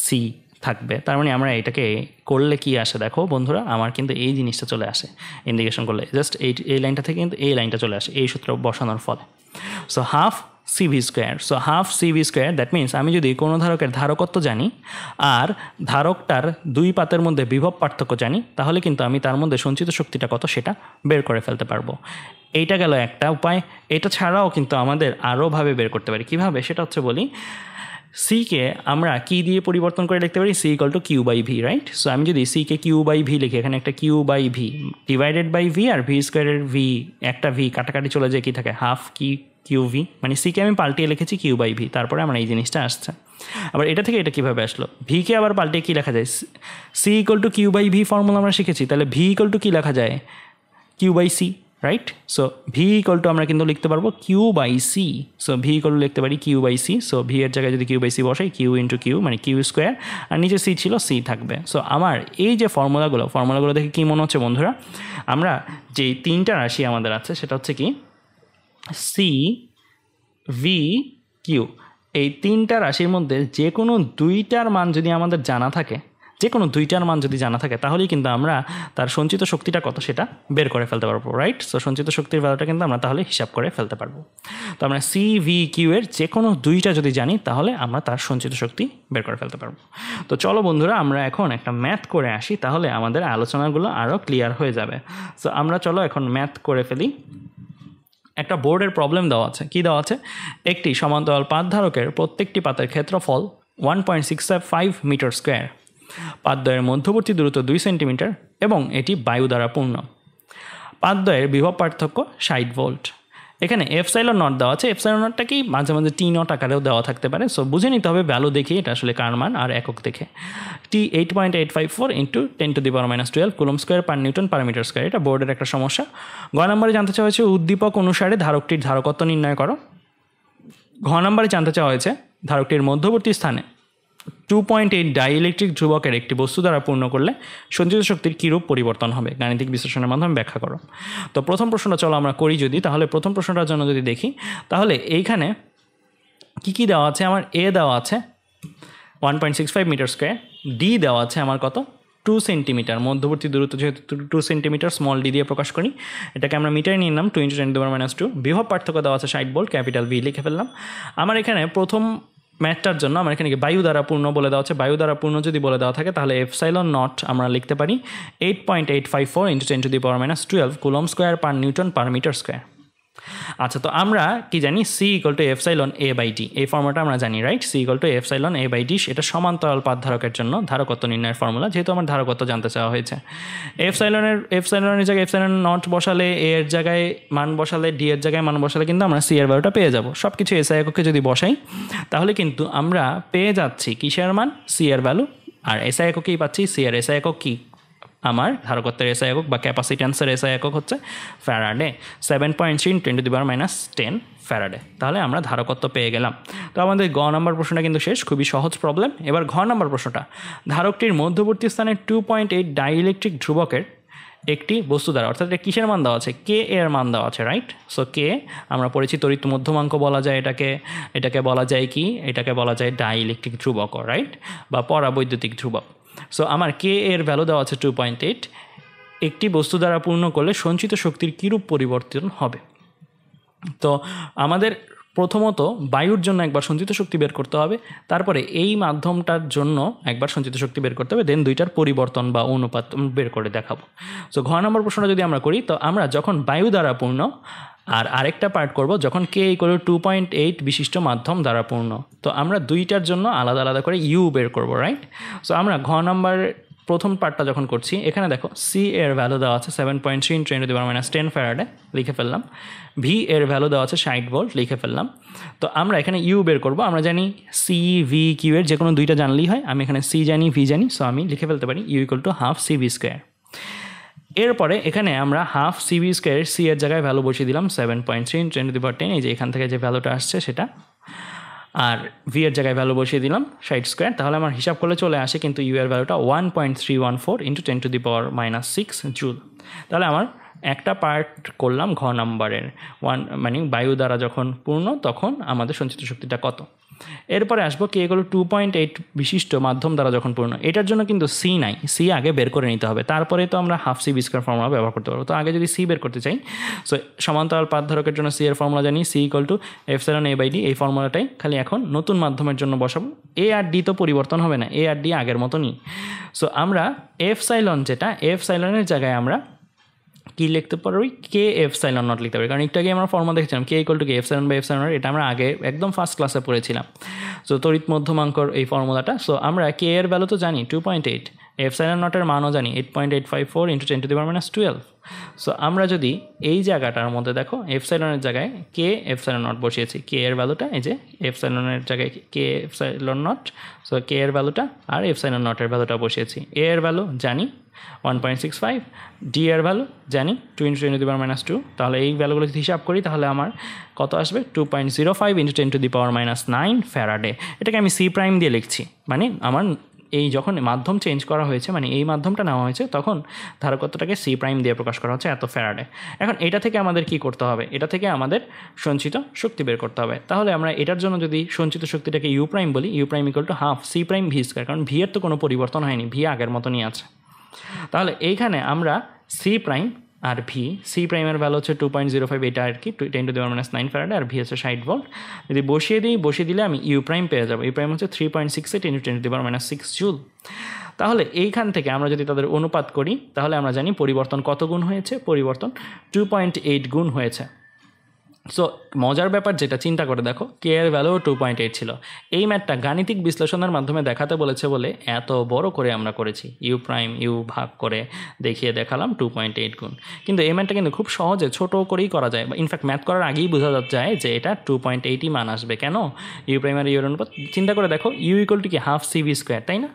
সি থাকবে। তার মানে আমরা এটাকে করলে কি আসে দেখো বন্ধুরা, আমার কিন্তু এই জিনিসটা চলে আসে ইন্টিগ্রেশন করলে, জাস্ট এই লাইনটা থেকে কিন্তু এই লাইনটা চলে আসে এই সূত্র বসানোর ফলে। So half C V square, so half C V square, that means আমি যদি কোনো ধারকের ধারকত্ব জানি আর ধারকটার দুই পাতের মধ্যে বিভব পার্থক্য জানি, তাহলে কিন্তু আমি তার মধ্যে সঞ্চিত শক্তিটা কত সেটা বের করে ফেলতে পারবো। এইটা গেল একটা উপায়। এটা ছাড়াও কিন্তু আমাদের আরোভাবে বের করতে পারি। কীভাবে সেটা হচ্ছে বলি। সিকে আমরা কী দিয়ে পরিবর্তন করে লিখতে পারি? C equal to Q by V, right? So আমি যদি সিকে কিউ বাই ভি লিখি, এখানে একটা Q by V divided by V, আর ভি স্কোয়ারের ভি একটা ভি কাটাকাটি চলে যায়, কী থাকে? হাফ কিউ ভি, মানে সিকে আমি পাল্টিয়ে লিখেছি কিউ বাই ভি, তারপরে আমার এই জিনিসটা আসছে। আবার এটা থেকে এটা কীভাবে আসলো? ভিকে আবার পাল্টিয়ে কী লেখা যায়? C equal to Q by V formula আমরা শিখেছি, তাহলে ভি ইকুয়াল টু কী লেখা যায়? Q by C, right? So V equal to আমরা কিন্তু লিখতে পারবো Q by C. So V equal to লিখতে পারি Q by C. So V এর জায়গায় যদি কিউ বাই সি বসাই, কিউ ইন্টু কিউ মানে কিউ স্কোয়ার, আর নিচে সি ছিল, সি থাকবে। সো আমার এই যে ফর্মুলাগুলো দেখে কী মনে হচ্ছে বন্ধুরা? আমরা যে তিনটা রাশি আমাদের আছে সেটা হচ্ছে কি সি ভি কিউ, এই তিনটা রাশির মধ্যে যে কোনো দুইটার মান যদি আমাদের জানা থাকে, তাহলেই কিন্তু আমরা তার সঞ্চিত শক্তিটা কত সেটা বের করে ফেলতে পারবো, রাইট? সো সঞ্চিত শক্তির ভ্যালুটা কিন্তু আমরা তাহলে হিসাব করে ফেলতে পারবো। তো আমরা সি ভি কিউ এর যে কোনো দুইটা যদি জানি, তাহলে আমরা তার সঞ্চিত শক্তি বের করে ফেলতে পারবো। তো চলো বন্ধুরা, আমরা এখন একটা ম্যাথ করে আসি, তাহলে আমাদের আলোচনাগুলো আরও ক্লিয়ার হয়ে যাবে। সো আমরা চলো এখন ম্যাথ করে ফেলি। একটা বোর্ডের প্রবলেম দেওয়া আছে। কি দেওয়া আছে? একটি সমান্তরাল পাত ধারকের প্রত্যেকটি পাতের ক্ষেত্রফল 1.65 মিটার স্কোয়ার, পাতদ্বয়ের মধ্যবর্তী দূরত্ব 2 সেন্টিমিটার এবং এটি বায়ু দ্বারা পূর্ণ। পাতদ্বয়ের বিভব পার্থক্য 60 ভোল্ট। এখানে এফসাইলন নট দেওয়া আছে। এফসাইলন নটটাকেই মাঝে মাঝে টি নট আকারেও দেওয়া থাকতে পারে। সো বুঝে নিতে হবে ভ্যালু দেখে এটা আসলে কার মান আর একক দেখে। টি 8.854 into 10⁻⁻12 coulomb square per newton per metre square. এটা বোর্ডের একটা সমস্যা। গ নম্বরে জানতে চাওয়া হয়েছে উদ্দীপক অনুসারে ধারকটির ধারকত্ব নির্ণয় করো। ঘ নম্বরে জানতে চাওয়া হয়েছে ধারকটির মধ্যবর্তী স্থানে 2.8 ডাইইলেকট্রিক ধ্রুবকের একটি বস্তু দ্বারা পূর্ণ করলে সঞ্চিত শক্তির কীরূপ পরিবর্তন হবে, গাণিতিক বিশ্লেষণের মাধ্যমে ব্যাখ্যা করো। তো প্রথম প্রশ্নটা চলো আমরা করি যদি, তাহলে প্রথম প্রশ্নটার জন্য যদি দেখি, তাহলে এইখানে কি দেওয়া আছে? আমার এ দেওয়া আছে 1.65 মিটার স্কোয়ার, ডি দেওয়া আছে আমার কত? 2 সেন্টিমিটার। মধ্যবর্তী দূরত্ব যেহেতু 2 সেন্টিমিটার, স্মল ডি দিয়ে প্রকাশ করি, এটাকে আমরা মিটারে নিয়ে নিলাম 2 × 10⁻²। বিভব পার্থক্য দেওয়া আছে 60 ভোল্ট, ক্যাপিটাল ভি লিখে ফেললাম। আমার এখানে প্রথম ম্যাথটার জন্য আমার এখানে বায়ু দ্বারা পূর্ণ বলে দেওয়া আছে। বায়ু দ্বারা পূর্ণ যদি বলে দেওয়া থাকে, তাহলে এফসাইলন নট আমরা লিখতে পারি 8.854 × 10⁻12 coulomb square per newton per metre square. আচ্ছা, তো আমরা কি জানি? C equal to epsilon A by T, এই ফর্মুলাটা আমরা জানি, right? C equal to epsilon A by T, এটা সমান্তরাল পাত ধারকের জন্য ধারকত্ব নির্ণয়ের ফর্মুলা, যেহেতু আমার ধারকত্ব জানতে চাওয়া হয়েছে। এফসাইলনের জায়গায় এফসাইলন নট বসালে, এ এর জায়গায় মান বসালে, ডি এর জায়গায় মান বসালে কিন্তু আমরা সি এর ভ্যালুটা পেয়ে যাব। সব কিছু এসআই এককে যদি বসাই, তাহলে কিন্তু আমরা পেয়ে যাচ্ছি কিসের মান? সি এর ভ্যালু। আর এসআই এককেই পাচ্ছি। সি এর এসআই একক কি? আমার ধারকত্বের এসআই একক বা ক্যাপাসিট্যান্সের এসআই একক হচ্ছে ফ্যারাডে, 7.3 × 10⁻10 ফ্যারাডে। তাহলে আমরা ধারকত্ব পেয়ে গেলাম। তো আমাদের গ নম্বর প্রশ্নটা কিন্তু শেষ, খুবই সহজ প্রবলেম। এবার ঘ নম্বর প্রশ্নটা, ধারকটির মধ্যবর্তী স্থানে 2.8 ডাইইলেকট্রিক ধ্রুবকের একটি বস্তু দ্বারা, অর্থাৎ এটা কিসের মান দেওয়া আছে? কে এর মান দেওয়া আছে, রাইট? সো কে আমরা পড়েছি তড়িৎ মধ্যমাঙ্ক বলা যায় এটাকে বলা যায় কি? এটাকে বলা যায় ডাইইলেকট্রিক ধ্রুবক, রাইট? বা পরাবৈদ্যুতিক ধ্রুবক। সো আমার কে এর ভ্যালু দেওয়া আছে 2.8। একটি বস্তু দ্বারা পূর্ণ করলে সঞ্চিত শক্তির কীরূপ পরিবর্তন হবে। তো আমাদের প্রথমত বায়ুর জন্য একবার সঞ্চিত শক্তি বের করতে হবে, তারপরে এই মাধ্যমটার জন্য একবার সঞ্চিত শক্তি বের করতে হবে, দেন দুইটার পরিবর্তন বা অনুপাত বের করে দেখাবো। সো ঘ নম্বর প্রশ্নটা যদি আমরা করি, তো আমরা যখন বায়ু দ্বারা পূর্ণ, আর আরেকটা পার্ট করব যখন কে = 2.8 বিশিষ্ট মাধ্যম দ্বারা পূর্ণ। তো আমরা দুইটার জন্য আলাদা আলাদা করে ইউ বের করব, রাইট। সো আমরা ঘ নম্বর প্রথম পার্টটা যখন করছি, এখানে দেখো সি এর ভ্যালু দেওয়া আছে 7.3 × 10⁻10 ফ্যারাডে, লিখে ফেললাম। ভি এর ভ্যালু দেওয়া আছে 60 ভোল্ট, লিখে ফেললাম। তো আমরা এখানে ইউ বের করব। আমরা জানি সি ভি কিউ এর যে কোনো দুইটা জানলেই হয়। আমি এখানে সি জানি, ভি জানি, সো আমি লিখে ফেলতে পারি ইউ = ½ CV²। এরপরে এখানে আমরা ½ CV², সি এর জায়গায় ভ্যালু বসিয়ে দিলাম 7.3 × 10⁻10, এই যে এখান থেকে যে ভ্যালুটা আসছে সেটা। আর ভি এর জায়গায় ভ্যালু বসিয়ে দিলাম 60²। তাহলে আমার হিসাব করলে চলে আসে কিন্তু ইউ এর ভ্যালুটা 1.314 × 10⁻6 জুল। তাহলে আমার একটা পার্ট করলাম ঘ নাম্বারের, মানে বায়ু দ্বারা যখন পূর্ণ তখন আমাদের সঞ্চিত শক্তিটা কত। এরপরে আসবো কে = 2.8 বিশিষ্ট মাধ্যম দ্বারা যখন পূর্ণ। এটার জন্য কিন্তু সি নাই, সি আগে বের করে নিতে হবে, তারপরে তো আমরা ½ CV² ফর্মুলা ব্যবহার করতে পারবো। তো আগে যদি সি বের করতে চাই, সো সমান্তরাল পাত ধারকের জন্য সি এর ফর্মুলা জানি, সি = εa/d। এই ফর্মুলাটাই খালি এখন নতুন মাধ্যমের জন্য বসাবো। এ আর ডি তো পরিবর্তন হবে না, এ আর ডি আগের মতনই। সো আমরা এফসাইলন, যেটা এফসাইলনের জায়গায় আমরা কি লিখতে পারি, কে ε0 লিখতে পারি, কারণ একটু আগে আমরা ফর্মুলা দেখেছিলাম কে = ε/ε0, এটা আমরা আগে একদম ফার্স্ট ক্লাসে পড়েছিলাম। সো তড়িৎ মধ্যমাঙ্কর এই ফর্মুলাটা। সো আমরা কে এর ভ্যালু তো জানি 2.8, ε0 এর মানও জানি 8.854 × 10⁻12। সো আমরা যদি এই জায়গাটার মধ্যে দেখো এফসাইলনের জায়গায় কে ε0 বসিয়েছি, কে এর ভ্যালুটা এই যে এফসাইলনের জায়গায় কে ε0, সো কে এর ভ্যালুটা আর ε0 এর ভ্যালুটা বসিয়েছি। এ এর ভ্যালু জানি 1.65, ডি এর ভ্যালু জানি 2 × 10⁻²। তাহলে এই ভ্যালুগুলো যদি হিসাব করি তাহলে আমার কত আসবে, 2.05 × 10⁻9 ফ্যারাডে। এটাকে আমি সি প্রাইম দিয়ে লিখছি, মানে আমার এই যখন মাধ্যম চেঞ্জ করা হয়েছে, মানে এই মাধ্যমটা নেওয়া হয়েছে, তখন ধারকত্বটাকে সি প্রাইম দিয়ে প্রকাশ করা হচ্ছে এত ফ্যারাডে। এখন এটা থেকে আমাদের কি করতে হবে, এটা থেকে আমাদের সঞ্চিত শক্তি বের করতে হবে। তাহলে আমরা এটার জন্য যদি সঞ্চিত শক্তিটাকে ইউ প্রাইম বলি, ইউ প্রাইম = ½ C'(V²), কারণ ভি এর তো কোনো পরিবর্তন হয়নি, ভি আগের মতনই আছে। তাহলে এইখানে আমরা সি প্রাইম আর ভি, সি প্রাইমের ভ্যালু হচ্ছে 2.05, এটা আর কি 10⁻9 ফ্যারাডে, আর ভি হচ্ছে 60 ভোল্ট। যদি বসিয়ে দিলে আমি ইউ প্রাইম পেয়ে যাবো। ইউ প্রাইম হচ্ছে 3.68 × 10⁻6 জুল। তাহলে এইখান থেকে আমরা যদি তাদের অনুপাত করি তাহলে আমরা জানি পরিবর্তন কত গুণ হয়েছে, পরিবর্তন 2.8 গুণ হয়েছে। সো মজার ব্যাপার যেটা, চিন্তা করে দেখো, কে এর ভ্যালু 2.8 ছিল। এই ম্যাথটা গাণিতিক বিশ্লেষণের মাধ্যমে দেখাতে বলেছে বলে এত বড় করে আমরা করেছি, ইউ প্রাইম ইউ ভাগ করে দেখিয়ে দেখালাম 2.8 গুণ। কিন্তু এই ম্যাথটা কিন্তু খুব সহজে ছোটো করেই করা যায়, বা ইনফ্যাক্ট ম্যাথ করার আগেই বোঝা যায় যে এটা 2.8ই মান আসবে। কেন, ইউ প্রাইম আর ইউর অনুপাত চিন্তা করে দেখো, ইউ = কি ½ CV², তাই না?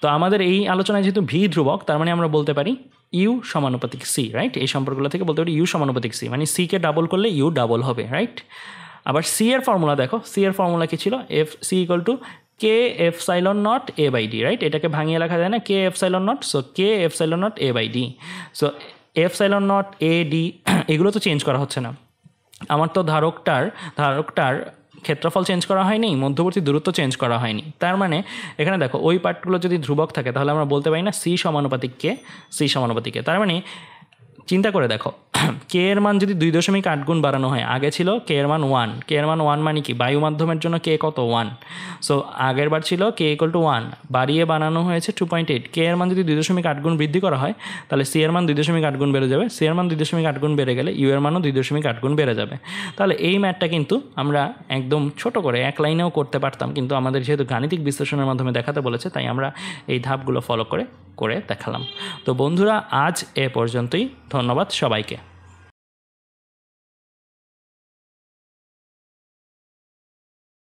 তো আমাদের এই আলোচনায় যেহেতু ভি ধ্রুবক, তার মানে আমরা বলতে পারি ইউ সমানুপাতিক সি, রাইট। এই সম্পর্কগুলো থেকে বলতে পারি ইউ সমানুপাতিক সি, মানে সিকে ডাবল করলে ইউ ডাবল হবে, রাইট। আবার সি এর ফর্মুলা দেখো, সি এর ফর্মুলা কি ছিল, F C = K∈0 A/D, right. এটাকে ভাঙিয়ে লেখা যায় না, K∈0, so K∈0 A/D। So ε0 AD এগুলো তো চেঞ্জ করা হচ্ছে না, আমার তো ধারকটার ক্ষেত্রফল চেঞ্জ করা হয়নি, মধ্যবর্তী দূরত্ব চেঞ্জ করা হয়নি। তার মানে এখানে দেখো ওই পার্টগুলো যদি ধ্রুবক থাকে তাহলে আমরা বলতে পারি না সি সমানুপাতিক কে, সি সমানুপাতিক কে। তার মানে চিন্তা করে দেখো, কে এর মান যদি 2.8 গুণ বাড়ানো হয়, আগে ছিল কে এর মান 1, কে এর মান 1 মানে কি, বায়ু মাধ্যমের জন্য কে কত 1, সো আগের বার ছিল কে = 1, বাড়িয়ে বানানো হয়েছে 2.8। কে এর মান যদি 2.8 গুণ বৃদ্ধি করা হয় তাহলে সি এর মান 2.8 গুণ বেড়ে যাবে, সি এর মান 2.8 গুণ বেড়ে গেলে ইউ এর মানও 2.8 গুণ বেড়ে যাবে। তাহলে এই ম্যাথটা কিন্তু আমরা একদম ছোট করে এক লাইনেও করতে পারতাম, কিন্তু আমাদের যেহেতু গাণিতিক বিশ্লেষণের মাধ্যমে দেখাতে বলেছে তাই আমরা এই ধাপগুলো ফলো করে দেখালাম। তো বন্ধুরা, আজ এ পর্যন্তই, ধন্যবাদ সবাইকে।